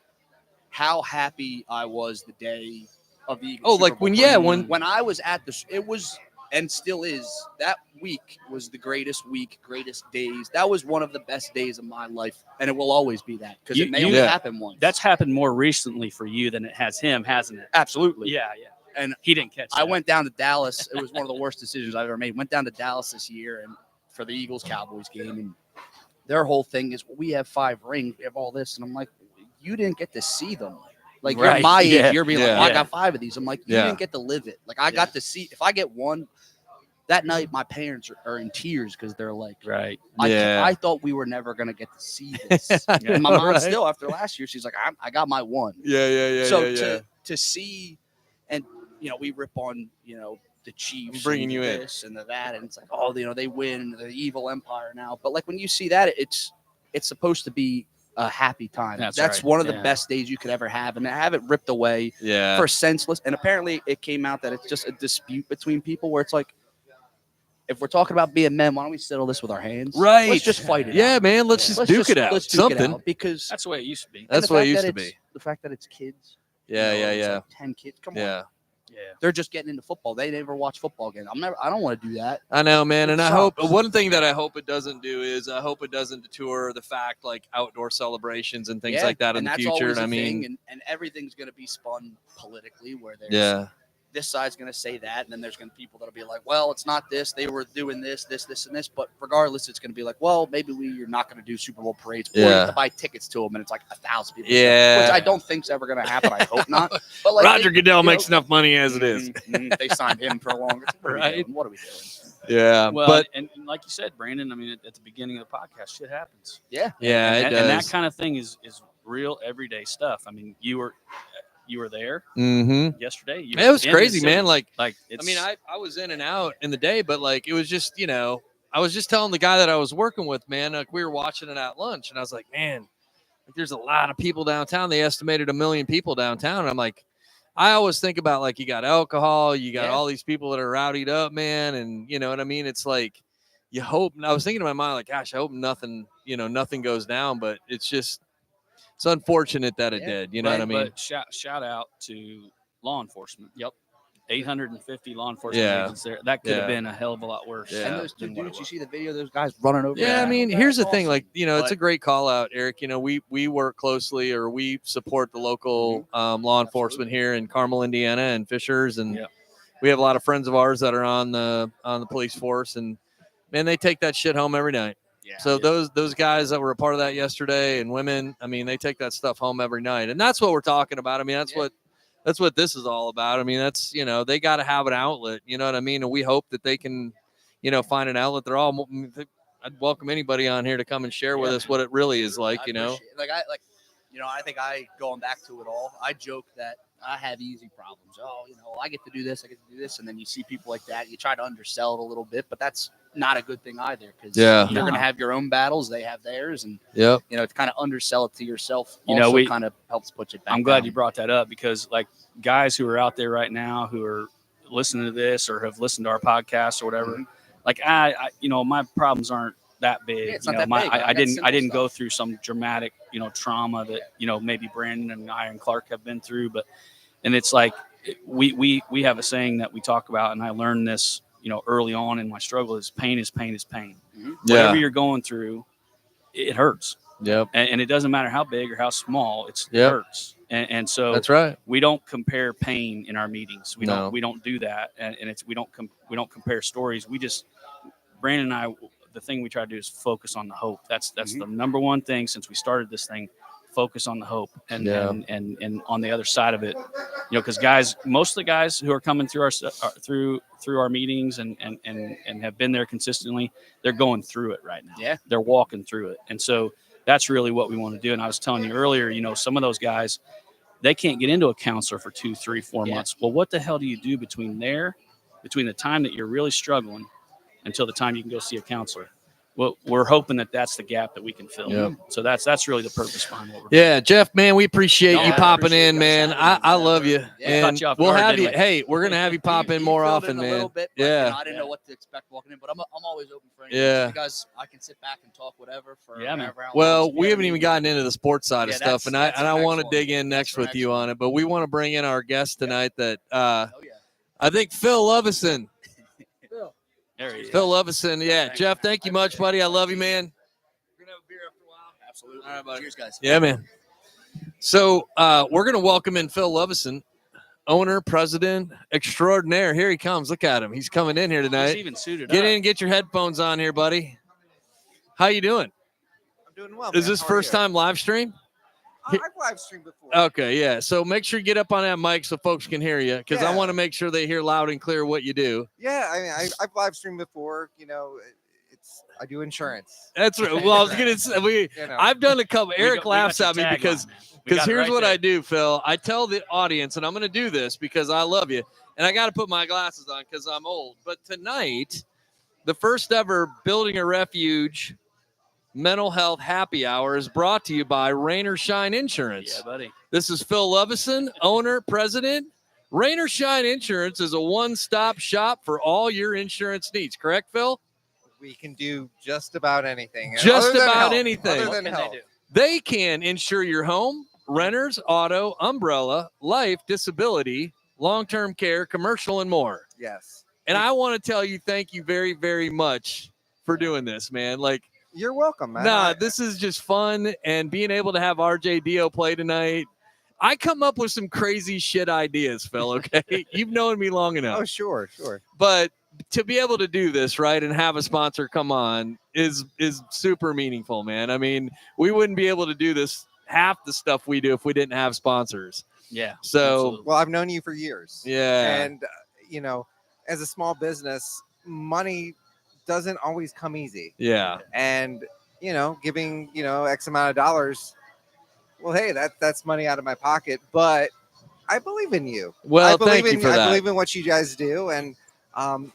how happy I was the day of the Eagles. Oh, like when I was at it was and still is. That week was the greatest week, greatest days. That was one of the best days of my life, and it will always be that because it may only happen once. That's happened more recently for you than it has him, hasn't it? Absolutely. Yeah. And he didn't catch that. I went down to Dallas. It was one of the worst decisions I've ever made. Went down to Dallas this year and for the Eagles-Cowboys game, and their whole thing is, we have 5 rings, we have all this, and I'm like, you didn't get to see them. Like, you're my age, you're being like, I got 5 of these. I'm like, you didn't get to live it. Like, I got to see. If I get one, that night, my parents are in tears because they're like, Right. I thought we were never going to get to see this. And my mom still, after last year, she's like, I got my one. So to see, and, we rip on, the Chiefs, bringing you this and that, and it's like, oh, they win, the evil empire now. But like when you see that, it's supposed to be a happy time. That's right. One of the best days you could ever have, and to have it ripped away for senseless. And apparently, it came out that it's just a dispute between people where it's like, if we're talking about being men, why don't we settle this with our hands? Right. Let's just fight it out. Yeah, man. Let's just duke it out. Let's duke Something. it out, because that's the way it used to be. That's the way it used to be. The fact that it's kids. Yeah. Like 10 kids. Come on. Yeah. They're just getting into football. They never watch football again. I don't want to do that. I know, man. And It I sucks. hope one thing that I hope it doesn't do is I hope it doesn't detour the fact like outdoor celebrations and things like that in the that's future. always And I a mean, thing, and everything's going to be spun politically, where there's this side's going to say that, and then there's going to be people that'll be like, well, it's not this. They were doing this, and this. But regardless, it's going to be like, well, maybe you're not going to do Super Bowl parades. Or you have to buy tickets to them, and it's like 1,000 people. Yeah. Which I don't think's ever going to happen. I hope not. But like Roger Goodell makes enough money as it is. They signed him for longer. Right. What are we doing? Yeah. Well, but and like you said, Brandon, I mean, at the beginning of the podcast, shit happens. Yeah. yeah, it does. And that kind of thing is real everyday stuff. I mean, you were there Mm-hmm. yesterday. It was crazy, man. Like it's, I mean, I was in and out in the day, but like it was just, I was just telling the guy that I was working with, man, like we were watching it at lunch, and I was like, man, like there's a lot of people downtown. They estimated 1 million people downtown. And I'm like, I always think about like you got alcohol, you got all these people that are rowdied up, man, and you know what I mean? It's like you hope. I was thinking in my mind, like, gosh, I hope nothing goes down, but it's unfortunate that it did. You know what I mean? But shout out to law enforcement. Yep. 850 law enforcement agents there. That could have been a hell of a lot worse. Yeah. And those two dudes, you see the video, those guys running over. Yeah, I mean, here's the thing. Like, it's a great call out, Eric. We work closely, or we support the local law enforcement here in Carmel, Indiana, and Fishers, and we have a lot of friends of ours that are on the police force, and man, they take that shit home every night. Yeah. So those guys that were a part of that yesterday, and women, I mean, they take that stuff home every night, and that's what we're talking about. I mean, that's what this is all about. I mean, that's, they got to have an outlet, you know what I mean? And we hope that they can, find an outlet. I'd welcome anybody on here to come and share with us what it really is like, I think going back to it all, I joke that I have easy problems. Oh, I get to do this, and then you see people like that, you try to undersell it a little bit, but that's not a good thing either, because you're going to have your own battles, they have theirs, and to kind of undersell it to yourself also kind of helps put you back. I'm glad you brought that up, because like guys who are out there right now who are listening to this or have listened to our podcast or whatever, like I my problems aren't that big. It's not that big. I didn't go through some dramatic trauma that maybe Brandon and I and Clark have been through, and it's like we have a saying that we talk about, and I learned this early on in my struggle, is pain is pain is pain. Whatever you're going through, it hurts. Yep. And it doesn't matter how big or how small, it hurts. And so that's right. We don't compare pain in our meetings. We don't do that. And we don't compare stories. We just, Brandon and I, the thing we try to do is focus on the hope. That's the number one thing since we started this thing. Focus on the hope and on the other side of it, because guys, most of the guys who are coming through our meetings and have been there consistently, they're going through it right now. Yeah, they're walking through it, and so that's really what we want to do. And I was telling you earlier, some of those guys, they can't get into a counselor for 2, 3, 4 months. Well, what the hell do you do between the time that you're really struggling until the time you can go see a counselor? Well, we're hoping that that's the gap that we can fill. Yep. So that's really the purpose behind what we're doing. Yeah, Jeff, man, we appreciate you popping in, man. I love you. Yeah. And we'll have you. Hey, we're going to have you pop in more often, man. Little bit, I didn't know what to expect walking in, but I'm always open for anything. Yeah. Because I can sit back and talk whatever for man. Well, we haven't even gotten into the sports side of stuff, and I want to dig in next with you on it, but we want to bring in our guest tonight that I think Phil Lovison. There he is. Phil Lovison, Jeff, thank you much, buddy. I love you, man. We're gonna have a beer after a while. Absolutely. All right, buddy. Cheers, guys. Yeah, man. So we're gonna welcome in Phil Lovison, owner, president extraordinaire. Here he comes. Look at him. He's coming in here tonight. He's even suited Get up. in, get your headphones on here, buddy. How you doing? I'm doing well. Is man. this How are first you? time live stream? I've live streamed before. Okay, yeah. So make sure you get up on that mic so folks can hear you, because I want to make sure they hear loud and clear what you do. Yeah, I mean, I've live streamed before. I do insurance. That's right. Well, I was gonna say I've done a couple. Eric laughs at me because here's what I do, Phil. I tell the audience, and I'm gonna do this because I love you, and I got to put my glasses on because I'm old. But tonight, the first ever Building a Refuge mental health happy hour is brought to you by Rain or Shine Insurance. Yeah, buddy. This is Phil Levison, owner, president. Rain or Shine Insurance is a one-stop shop for all your insurance needs. Correct, Phil? We can do just about anything. Just about anything. Other than health. They can insure your home, renters, auto, umbrella, life, disability, long-term care, commercial, and more. Yes. And I want to tell you, thank you very, very much for doing this, man. Like, you're welcome, man. Nah, this is just fun, and being able to have RJ Dio play tonight. I come up with some crazy shit ideas, Phil. Okay, you've known me long enough. Oh, sure. But to be able to do this, right, and have a sponsor come on is super meaningful, man. I mean, we wouldn't be able to do this half the stuff we do if we didn't have sponsors. Yeah. So, absolutely. Well, I've known you for years. Yeah. And as a small business, money doesn't always come easy. Yeah. And giving X amount of dollars, well, hey, that's money out of my pocket, but I believe in you. Well, thank you for that. I believe in what you guys do, and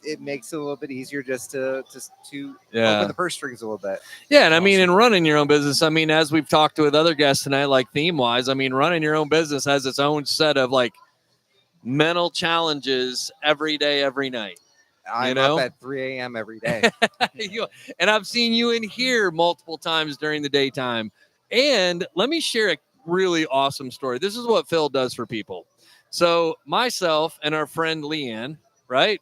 it makes it a little bit easier just to open the purse strings a little bit. Yeah, and I mean, in running your own business, I mean, as we've talked with other guests tonight, like theme-wise, I mean, running your own business has its own set of like mental challenges every day, every night. I'm up at 3 a.m. every day. And I've seen you in here multiple times during the daytime. And let me share a really awesome story. This is what Phil does for people. So myself and our friend Leanne, right?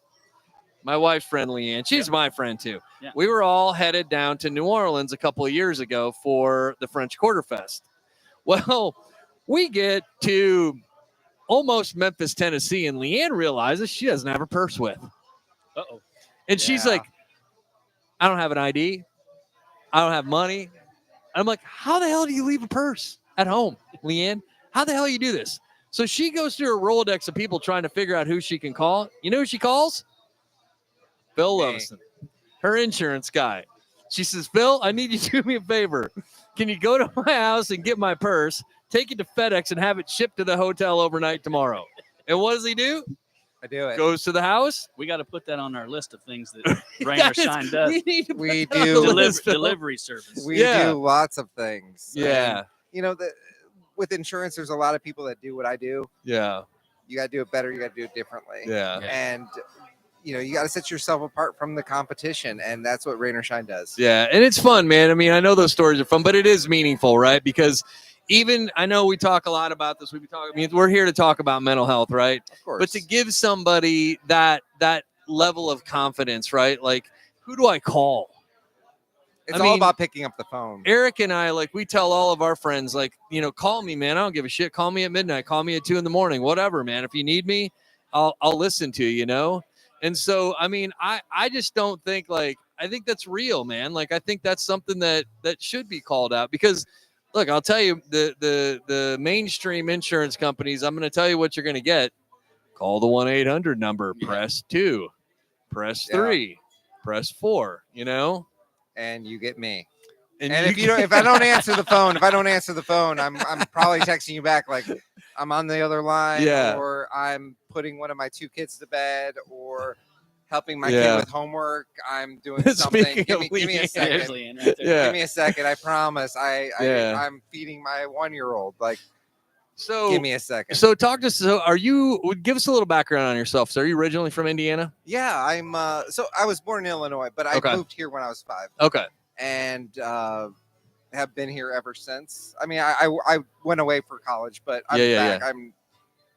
My wife's friend Leanne, she's my friend too. Yeah. We were all headed down to New Orleans a couple of years ago for the French Quarter Fest. Well, we get to almost Memphis, Tennessee, and Leanne realizes she doesn't have her purse with. Uh-oh. And she's like, I don't have an ID. I don't have money. And I'm like, how the hell do you leave a purse at home, Leanne? How the hell you do this? So she goes through a Rolodex of people trying to figure out who she can call. You know who she calls? Phil Levison, her insurance guy. She says, Phil, I need you to do me a favor. Can you go to my house and get my purse, take it to FedEx, and have it shipped to the hotel overnight tomorrow? And what does he do? I do it. Goes to the house. We got to put that on our list of things that Rain or Shine does. We do delivery service. We do lots of things. Yeah. And, with insurance, there's a lot of people that do what I do. Yeah. You got to do it better. You got to do it differently. Yeah. And you got to set yourself apart from the competition, and that's what Rain or Shine does. Yeah, and it's fun, man. I mean, I know those stories are fun, but it is meaningful, right? Because even I know we talk a lot about this. We're here to talk about mental health, right? Of course. But to give somebody that level of confidence, right? Like, who do I call? It's all about picking up the phone. Eric and I, like, we tell all of our friends, like, call me, man. I don't give a shit. Call me at midnight. Call me at 2 a.m. Whatever, man. If you need me, I'll listen to you, And so, I mean, I just don't think I think that's real, man. Like, I think that's something that should be called out because, look, I'll tell you, the mainstream insurance companies, I'm going to tell you what you're going to get. Call the 1-800 number, press 2, press 3, press 4, And you get me. And if I don't answer the phone, I'm probably texting you back like I'm on the other line, or I'm putting one of my 2 kids to bed, or helping my kid with homework. I'm doing something. Give me a second. Right Give me a second. I promise. I'm feeding my 1-year-old. So give me a second. So talk to us. So give us a little background on yourself. So are you originally from Indiana? Yeah, I'm. So I was born in Illinois, but I moved here when I was 5. Okay. And have been here ever since. I mean, I went away for college, but I'm back. I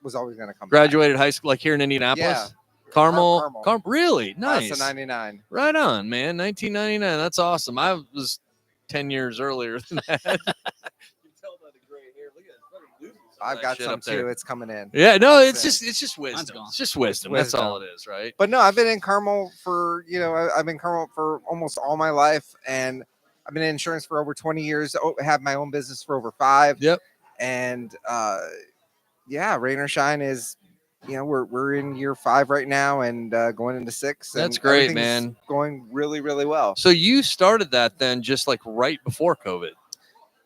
was always going to come Graduated high school, like here in Indianapolis? Yeah. Carmel. Really? Nice. Class of 99. Right on, man. 1999. That's awesome. I was 10 years earlier than that. You can tell by the gray hair. Look at it. I've got some too. It's coming in. Yeah, no, it's just wisdom. It's just wisdom. That's all it is, right? But no, I've been in Carmel for I've been in Carmel for almost all my life, and I've been in insurance for over 20 years. Have my own business for over 5. Yep. And yeah, rain or shine is, we're in year 5 right now, and going into 6. That's and great, man. Going really, really well. So you started that then just like right before COVID.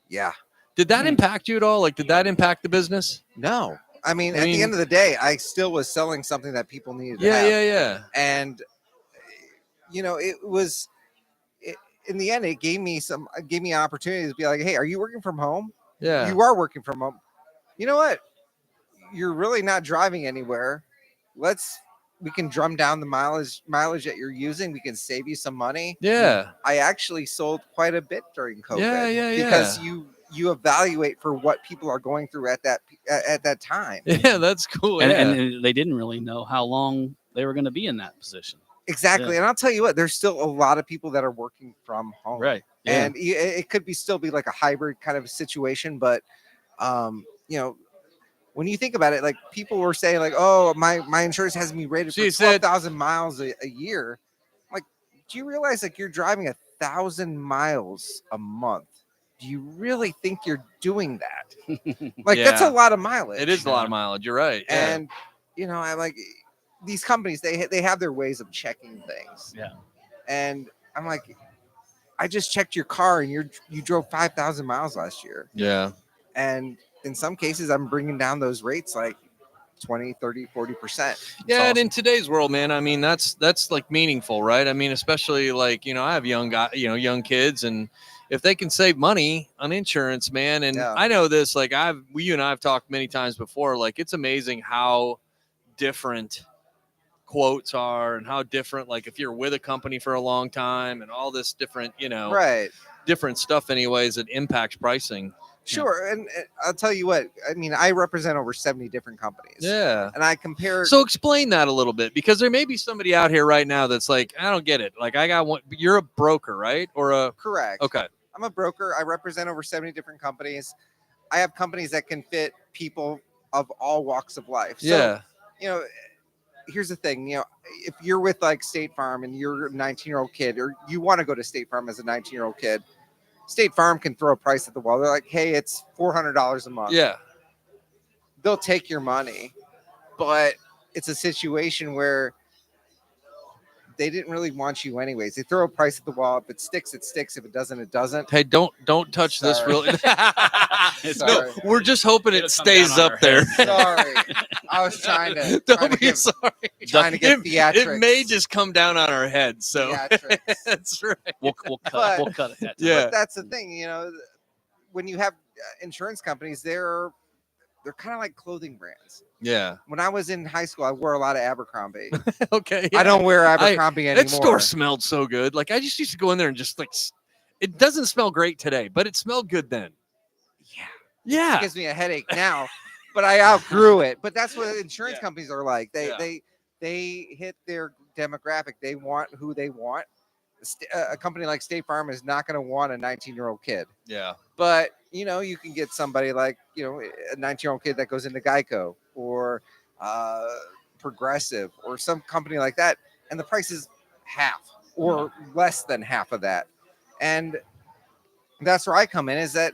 Yeah. Did that impact you at all? Like, did that impact the business? No. I mean, at the end of the day, I still was selling something that people needed to have. Yeah. And, it was, in the end, it gave me an opportunity to be like, hey, are you working from home? Yeah. You are working from home. You know what? You're really not driving anywhere. We can drum down the mileage that you're using. We can save you some money. Yeah. I actually sold quite a bit during COVID. Yeah. Because you evaluate for what people are going through at that time. Yeah, that's cool. And they didn't really know how long they were going to be in that position. Exactly. Yeah. And I'll tell you what, there's still a lot of people that are working from home. Right. Yeah. And it could still be like a hybrid kind of situation. But, when you think about it, like people were saying like, oh, my insurance has me rated for 12,000 miles a year. Like, do you realize like you're driving 1,000 miles a month? Do you really think you're doing that? Like, that's a lot of mileage. It is a lot of mileage. You're right. Yeah. And, I like these companies, they have their ways of checking things. Yeah. And I'm like, I just checked your car and you drove 5,000 miles last year. Yeah. And in some cases, I'm bringing down those rates like 20, 30, 40%. Yeah. And in today's world, man, I mean, that's like meaningful, right? I mean, especially like, I have young kids, and if they can save money on insurance, man. And I know this, like you and I have talked many times before, like it's amazing how different quotes are and how different, like if you're with a company for a long time and all this different, right. different stuff anyways, it impacts pricing. Sure. And I'll tell you what, I mean, I represent over 70 different companies. Yeah. And I compare. So explain that a little bit, because there may be somebody out here right now that's like, I don't get it. Like I got one, you're a broker, right? Or correct. Okay. I'm a broker. I represent over 70 different companies. I have companies that can fit people of all walks of life. So, here's the thing, if you're with like State Farm and you're a 19-year-old kid, or you want to go to State Farm as a 19-year-old kid, State Farm can throw a price at the wall. They're like, hey, it's $400 a month. Yeah. They'll take your money, but it's a situation where they didn't really want you anyways. They throw a price at the wall. If it sticks, it sticks. If it doesn't, it doesn't. Hey, don't touch this really. No, we're just hoping it stays up there. Sorry. I was trying to. Don't be sorry. Trying to get theatrics. It may just come down on our heads. So that's right. We'll cut it. Yeah. But that's the thing, when you have insurance companies, they're kind of like clothing brands. Yeah. When I was in high school, I wore a lot of Abercrombie. Okay. Yeah. I don't wear Abercrombie anymore. That store smelled so good. Like I just used to go in there and just like, it doesn't smell great today, but it smelled good then. Yeah. It gives me a headache now, but I outgrew it. But that's what insurance companies are like. They hit their demographic. They want who they want. A company like State Farm is not going to want a 19-year-old kid. Yeah. But, you can get somebody like, a 19-year-old kid that goes into Geico or Progressive or some company like that. And the price is half or less than half of that. And that's where I come in, is that,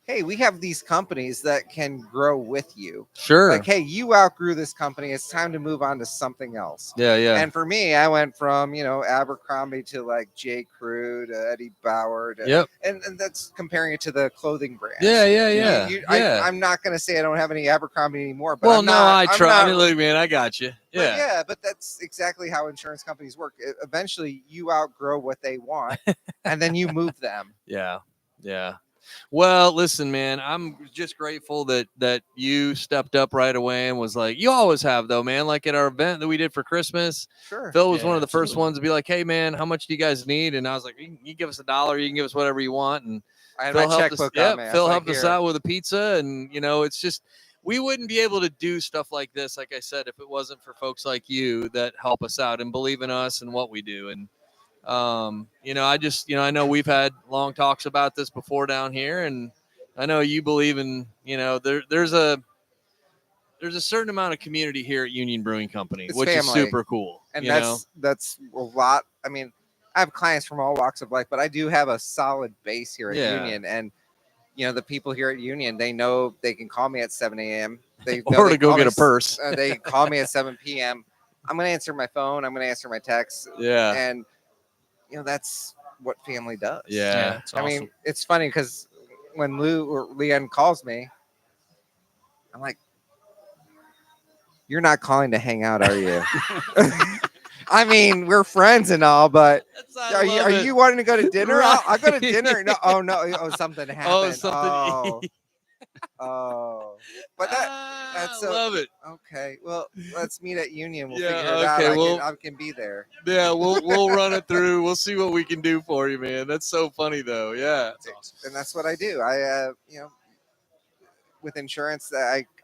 hey, we have these companies that can grow with you. Sure. Like, hey, you outgrew this company. It's time to move on to something else. Yeah. And for me, I went from, Abercrombie to like J. Crew to Eddie Bauer. And that's comparing it to the clothing brand. Yeah. I'm not going to say I don't have any Abercrombie anymore. But I try. I mean, look, man, I got you. Yeah. But that's exactly how insurance companies work. Eventually, you outgrow what they want, and then you move them. Yeah. Well, listen, man, I'm just grateful that you stepped up right away and was like, you always have though, man, like at our event that we did for Christmas. Sure. Phil was one of the first ones to be like, hey man, how much do you guys need? And I was like, you give us $1, you can give us whatever you want. And I had my checkbook on me. Phil helped us out with a pizza. And it's just, we wouldn't be able to do stuff like this, like I said, if it wasn't for folks like you that help us out and believe in us and what we do. And I know we've had long talks about this before down here, and I know you believe in, there's a certain amount of community here at Union Brewing Company, which is super cool. And that's a lot. I mean, I have clients from all walks of life, but I do have a solid base here at Union, and the people here at Union, they know they can call me at 7 a.m. They or to go get a purse. They call me at 7 p.m. I'm going to answer my phone. I'm going to answer my texts. Yeah. And, that's what family does. Yeah. Awesome. I mean, it's funny because when Lou or Leanne calls me, I'm like, you're not calling to hang out, are you? I mean, we're friends and all, but are you wanting to go to dinner? Right. I'll go to dinner. No, something happened. Something. But that's so, love it. Okay, well, let's meet at Union. We'll Yeah, figure it out. okay, I can be there. Yeah, we'll run it through. We'll see what we can do for you, man. That's so funny though. Yeah, That's awesome. And that's what I do. I with insurance,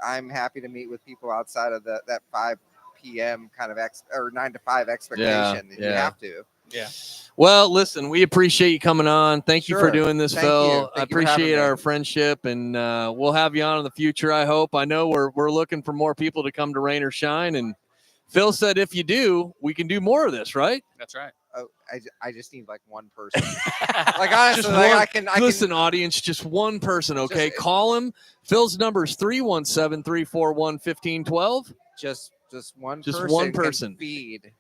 I'm happy to meet with people outside of that 5 p.m. kind of or 9 to 5 expectation. You have to. Yeah. Well, listen, we appreciate you coming on. Thank you for Sure. doing this, Thank Phil. you. I Thank you for having appreciate me. our friendship, and we'll have you on in the future. I hope. I know we're looking for more people to come to Rain or Shine, and Phil said if you do, we can do more of this, right? That's right. Oh, I just need like one person. Like honestly, Just like, one- I can Listen, audience, just one person, okay? Call him. Phil's number is 317-341-1512. just one Just person one can person. feed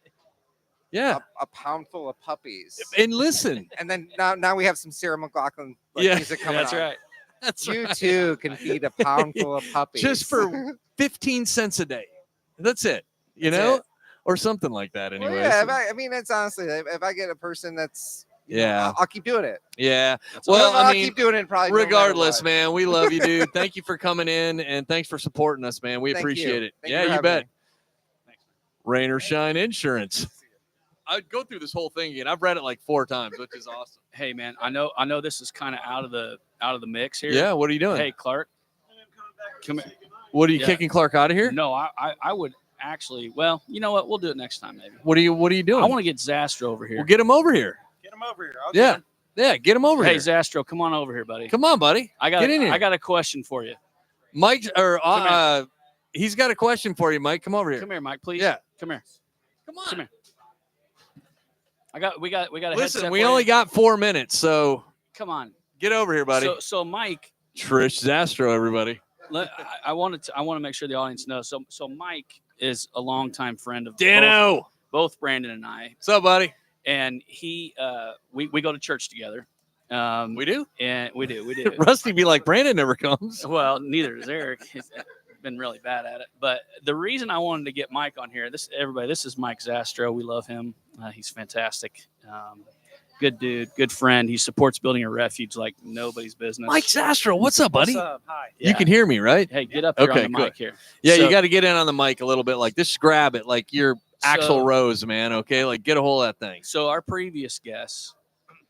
Yeah. a pound full of puppies. And listen. And then now we have some Sarah McLachlan music coming That's on. right. That's You right. too can feed a pound full of puppies. Just for 15 cents a day. That's it. That's know? it. Or something like that anyway. Well, yeah, I mean, it's honestly, if I get a person that's, I'll keep doing it. Yeah. Well, I I'll mean, keep doing it probably. regardless, no matter man, we love you, dude. Thank you for coming in, and thanks for supporting us, man. We Thank appreciate you. it. Thank you Yeah, for you having bet. me. Rain or Shine Insurance. I'd go through this whole thing again. I've read it like 4 times, which is awesome. Hey, man, I know this is kind of out of the mix here. Yeah, what are you doing? Hey, Clark, come here. What are you kicking Clark out of here? No, I would actually. Well, you know what? We'll do it next time, maybe. What are you doing? I want to get Zastro over here. Well, get him over here. Get him over here. Yeah, get him over Hey, here. Zastro, come on over here, buddy. Come on, buddy. Get in here. I got a question for you. Mike, or he's got a question for you, Mike. Come over here. Come here, Mike, please. Yeah. Come here. Come on. Come here. We got a Listen, headset we for only you. got 4 minutes, so Come on. get over here, buddy. So Mike, Trish Zastro, everybody. I want to make sure the audience knows. So Mike is a longtime friend of Dano. both Brandon and I. What's up, buddy? And he we go to church together. We do? And we do. Rusty be like, Brandon never comes. Well, neither does Eric. He's been really bad at it. But the reason I wanted to get Mike on here, this is Mike Zastro. We love him. He's fantastic. Good dude, good friend. He supports building a refuge like nobody's business. Mike Zastro, what's up, buddy? What's up? Hi. You can hear me, right? Hey, get up here Okay, on the good. mic here. Yeah, So- you got to get in on the mic a little bit. Like, just grab it like you're Axl Rose, man. Okay, like get a hold of that thing. So our previous guests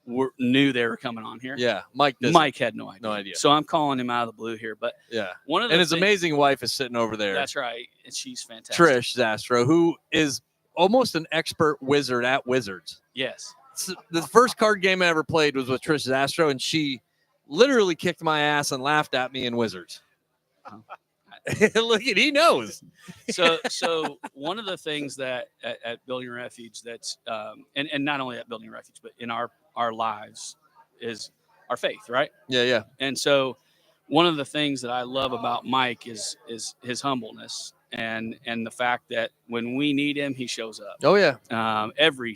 knew they were coming on here. Yeah, Mike had no idea. No idea. So I'm calling him out of the blue here. But yeah, one of the and his things- amazing wife is sitting over there. That's right, and she's fantastic. Trish Zastro, who is almost an expert wizard at Wizards. Yes. The first card game I ever played was with Trish Zastro, and she literally kicked my ass and laughed at me in Wizards. Look at, he knows. So one of the things that at Building Refuge that's and not only at Building Refuge but in our lives is our faith, right? Yeah. And so one of the things that I love about Mike is his humbleness and the fact that when we need him, he shows up. Oh yeah.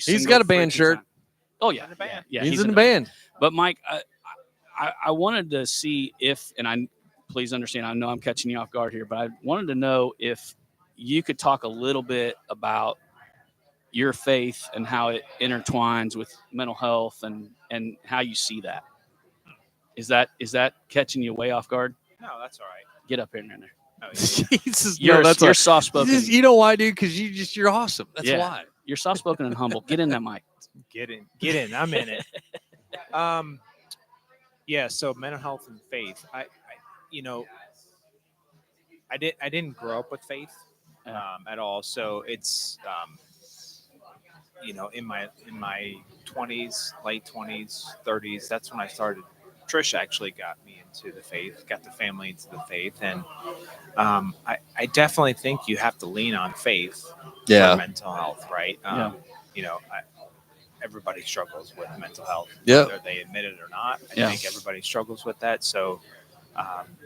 He's got a band shirt. Time. Oh yeah, In the band. yeah. He's in the band. But Mike, I wanted to see if, and please understand, I know I'm catching you off guard here, but I wanted to know if you could talk a little bit about your faith and how it intertwines with mental health and how you see that. Is that catching you way off guard? No, that's all right. Get up here in there. Oh, Jesus, You're soft spoken. You know why, dude? Because you're awesome. That's Yeah. why. You're soft spoken and humble. Get in that mic. Get in. I'm in it. Yeah. So mental health and faith. I didn't grow up with faith at all. So it's in my 20s, late 20s, 30s. That's when I started. Trish actually got me into the faith, got the family into the faith, and I definitely think you have to lean on faith for mental health, right? everybody struggles with mental health, Yep. whether they admit it or not. I Yeah. think everybody struggles with that. So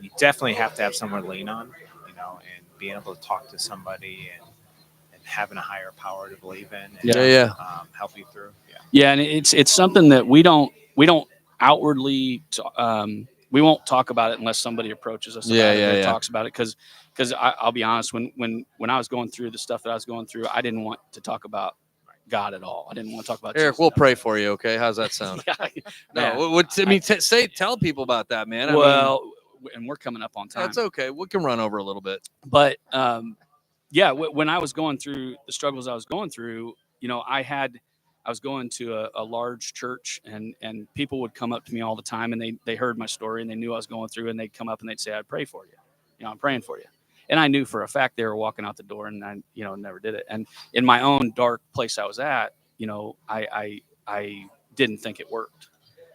you definitely have to have someone to lean on, and being able to talk to somebody and having a higher power to believe in. And, help you through. Yeah, and it's something that we don't outwardly we won't talk about it unless somebody approaches us about it or talks about it, because I'll be honest, when I was going through the stuff that I was going through, I didn't want to talk about God at all. I didn't want to talk about Eric. Jesus. We'll pray for you. Okay, how's that sound? Tell people about that, man. And we're coming up on time. That's okay. We can run over a little bit. But when I was going through the struggles I was going through, I was going to a large church, and people would come up to me all the time, and they heard my story, and they knew I was going through, and they'd come up and they'd say, "I'd pray for you. I'm praying for you." And I knew for a fact they were walking out the door, and I, never did it. And in my own dark place I was at, I didn't think it worked.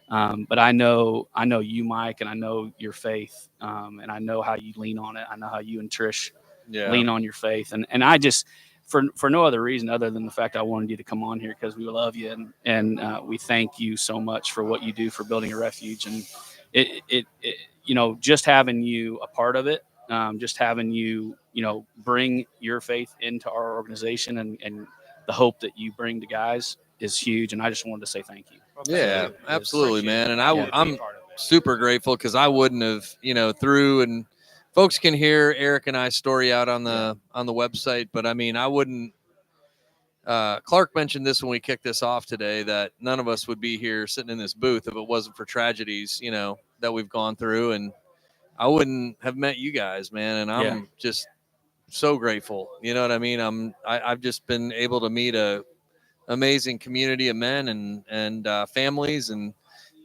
But I know you, Mike, and I know your faith, and I know how you lean on it. I know how you and Trish lean on your faith, and I just, for no other reason other than the fact I wanted you to come on here, because we love you, and we thank you so much for what you do for building a refuge, and it just having you a part of it, just having you bring your faith into our organization, and the hope that you bring to guys is huge, and I just wanted to say thank you. Yeah, absolutely, man. And I'm super grateful, because I wouldn't have, and folks can hear Eric and I's story out on the website. But I wouldn't. Clark mentioned this when we kicked this off today, that none of us would be here sitting in this booth if it wasn't for tragedies, that we've gone through, and I wouldn't have met you guys, man. And I'm just so grateful. You know what I mean? I've just been able to meet a amazing community of men and families, and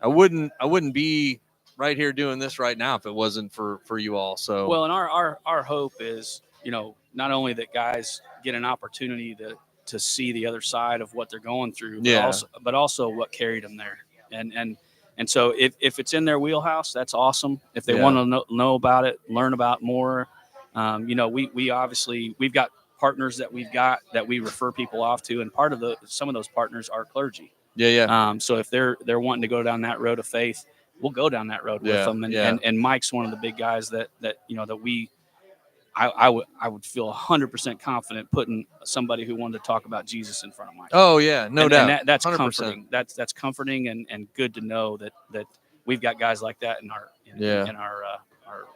I wouldn't be right here doing this right now if it wasn't for you all. So well, and our hope is, not only that guys get an opportunity to see the other side of what they're going through, but also what carried them there, and so if it's in their wheelhouse, that's awesome. If they want to know about it, learn about more, we obviously, we've got partners that we refer people off to, and part of some of those partners are clergy. So if they're wanting to go down that road of faith, we'll go down that road with them. And Mike's one of the big guys that I would feel 100% confident putting somebody who wanted to talk about Jesus in front of Mike. Oh yeah, no doubt. And that's 100%. Comforting. That's comforting and good to know that we've got guys like that in our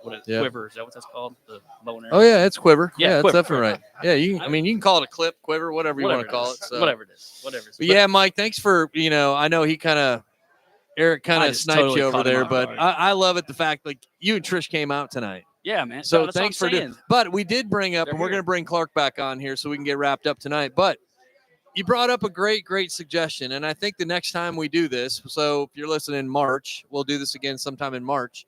what is quiver? Is that what that's called? The bow and arrow? Oh yeah, it's quiver. Yeah, it's definitely right. Yeah, you can call it a clip, quiver, whatever you want to call it. So. Whatever it is. But yeah, Mike, thanks for I know Eric kind of sniped totally you over there, but guard. I love it, the fact like you and Trish came out tonight. Yeah, man. So thanks for doing. But we did bring up, and we're going to bring Clark back on here so we can get wrapped up tonight. But you brought up a great suggestion, and I think the next time we do this, so if you're listening in March, we'll do this again sometime in March,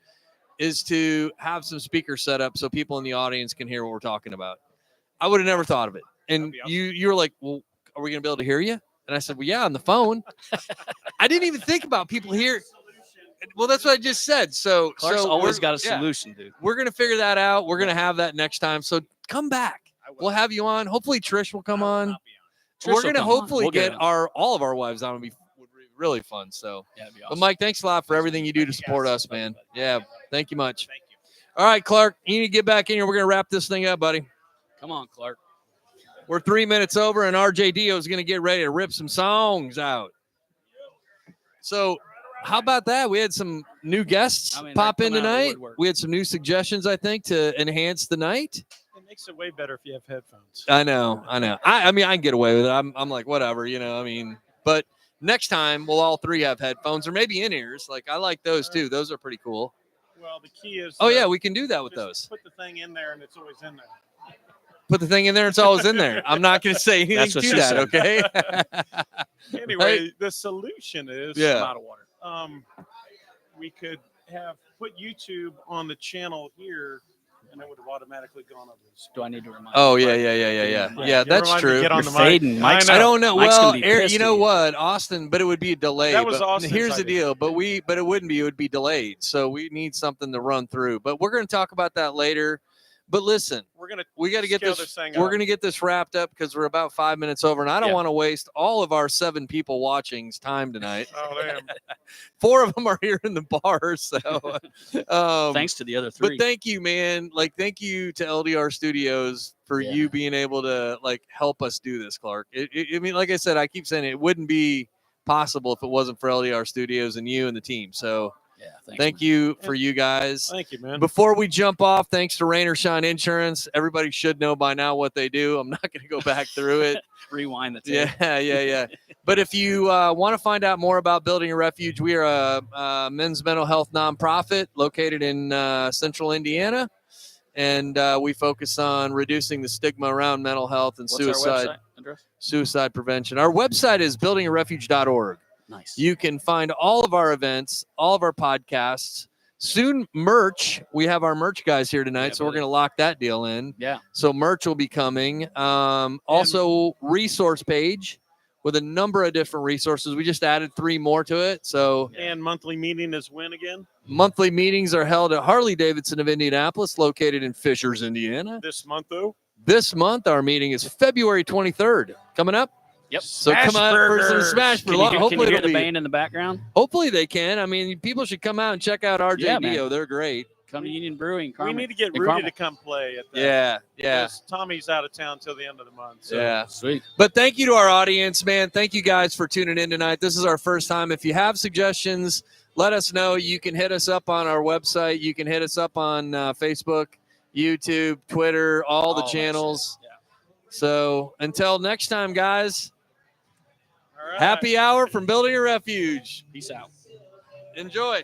is to have some speakers set up so people in the audience can hear what we're talking about. I would have never thought of it. And awesome. You were like, well, are we going to be able to hear you? And I said, well, yeah, on the phone. I didn't even think about people here. Well, that's what I just said. So Clark's always got a solution, dude. We're going to figure that out. We're going to have that next time. So come back. We'll have you on. Hopefully Trish will come on. We're going to hopefully get all of our wives on. Would be really fun. So, yeah, it'd be awesome. But Mike, thanks a lot for everything you do to support us, man. Yeah. Thank you much. Thank you. All right, Clark, you need to get back in here. We're going to wrap this thing up, buddy. Come on, Clark. We're 3 minutes over, and RJ Dio is going to get ready to rip some songs out. So, how about that? We had some new guests pop in tonight. We had some new suggestions, I think, to enhance the night. It makes it way better if you have headphones. I know. I mean, I can get away with it. I'm like, whatever, But next time, we'll all three have headphones or maybe in-ears. Like, I like those, too. Those are pretty cool. Well, the key is... Oh, yeah, we can do that with those. Put the thing in there, and it's always in there. Put the thing in there, it's always in there. I'm not going to say anything to that, okay? Anyway, the solution is... I'm out of water. We could have put YouTube on the channel here, and it would have automatically gone over this. Do I need to remind? Oh yeah. That's true. Get on You're the fading. mic. I don't know. Well, Eric, you know what, Austin? But it would be a delay. That was but Austin's here's the idea. deal. But it wouldn't be. It would be delayed. So we need something to run through. But we're going to talk about that later. But listen, we got to get this. We're going to get this wrapped up because we're about 5 minutes over, and I don't want to waste all of our 7 people watching's time tonight. Oh, damn. 4 of them are here in the bar, so thanks to the other 3. But thank you, man. Like, thank you to LDR Studios for you being able to like help us do this, Clark. I mean, like I said, I keep saying it wouldn't be possible if it wasn't for LDR Studios and you and the team. So. Yeah, thank you for you guys. Thank you, man. Before we jump off, thanks to Rain or Shine Insurance. Everybody should know by now what they do. I'm not going to go back through it. Rewind the tape. Yeah. But if you want to find out more about Building a Refuge, we are a men's mental health nonprofit located in central Indiana. And we focus on reducing the stigma around mental health and suicide prevention. Our website is buildingarefuge.org. Nice. You can find all of our events, all of our podcasts. Soon, merch. We have our merch guys here tonight, so we're going to lock that deal in. Yeah. So merch will be coming. Also, resource page with a number of different resources. We just added 3 more to it. So. And monthly meeting is when again? Monthly meetings are held at Harley-Davidson of Indianapolis, located in Fishers, Indiana. This month, though? This month, our meeting is February 23rd. Coming up. Yep. So come out for some Smash Burgers. Can you hear the band in the background? Hopefully they can. I mean, people should come out and check out RJDO. They're great. Come to Union Brewing. We need to get Rudy to come play at Yeah. that. Because Tommy's out of town till the end of the month. So. Yeah. Sweet. But thank you to our audience, man. Thank you guys for tuning in tonight. This is our first time. If you have suggestions, let us know. You can hit us up on our website. You can hit us up on Facebook, YouTube, Twitter, all the channels. Yeah. So until next time, guys. All right. Happy hour from Building a Refuge. Peace out. Enjoy.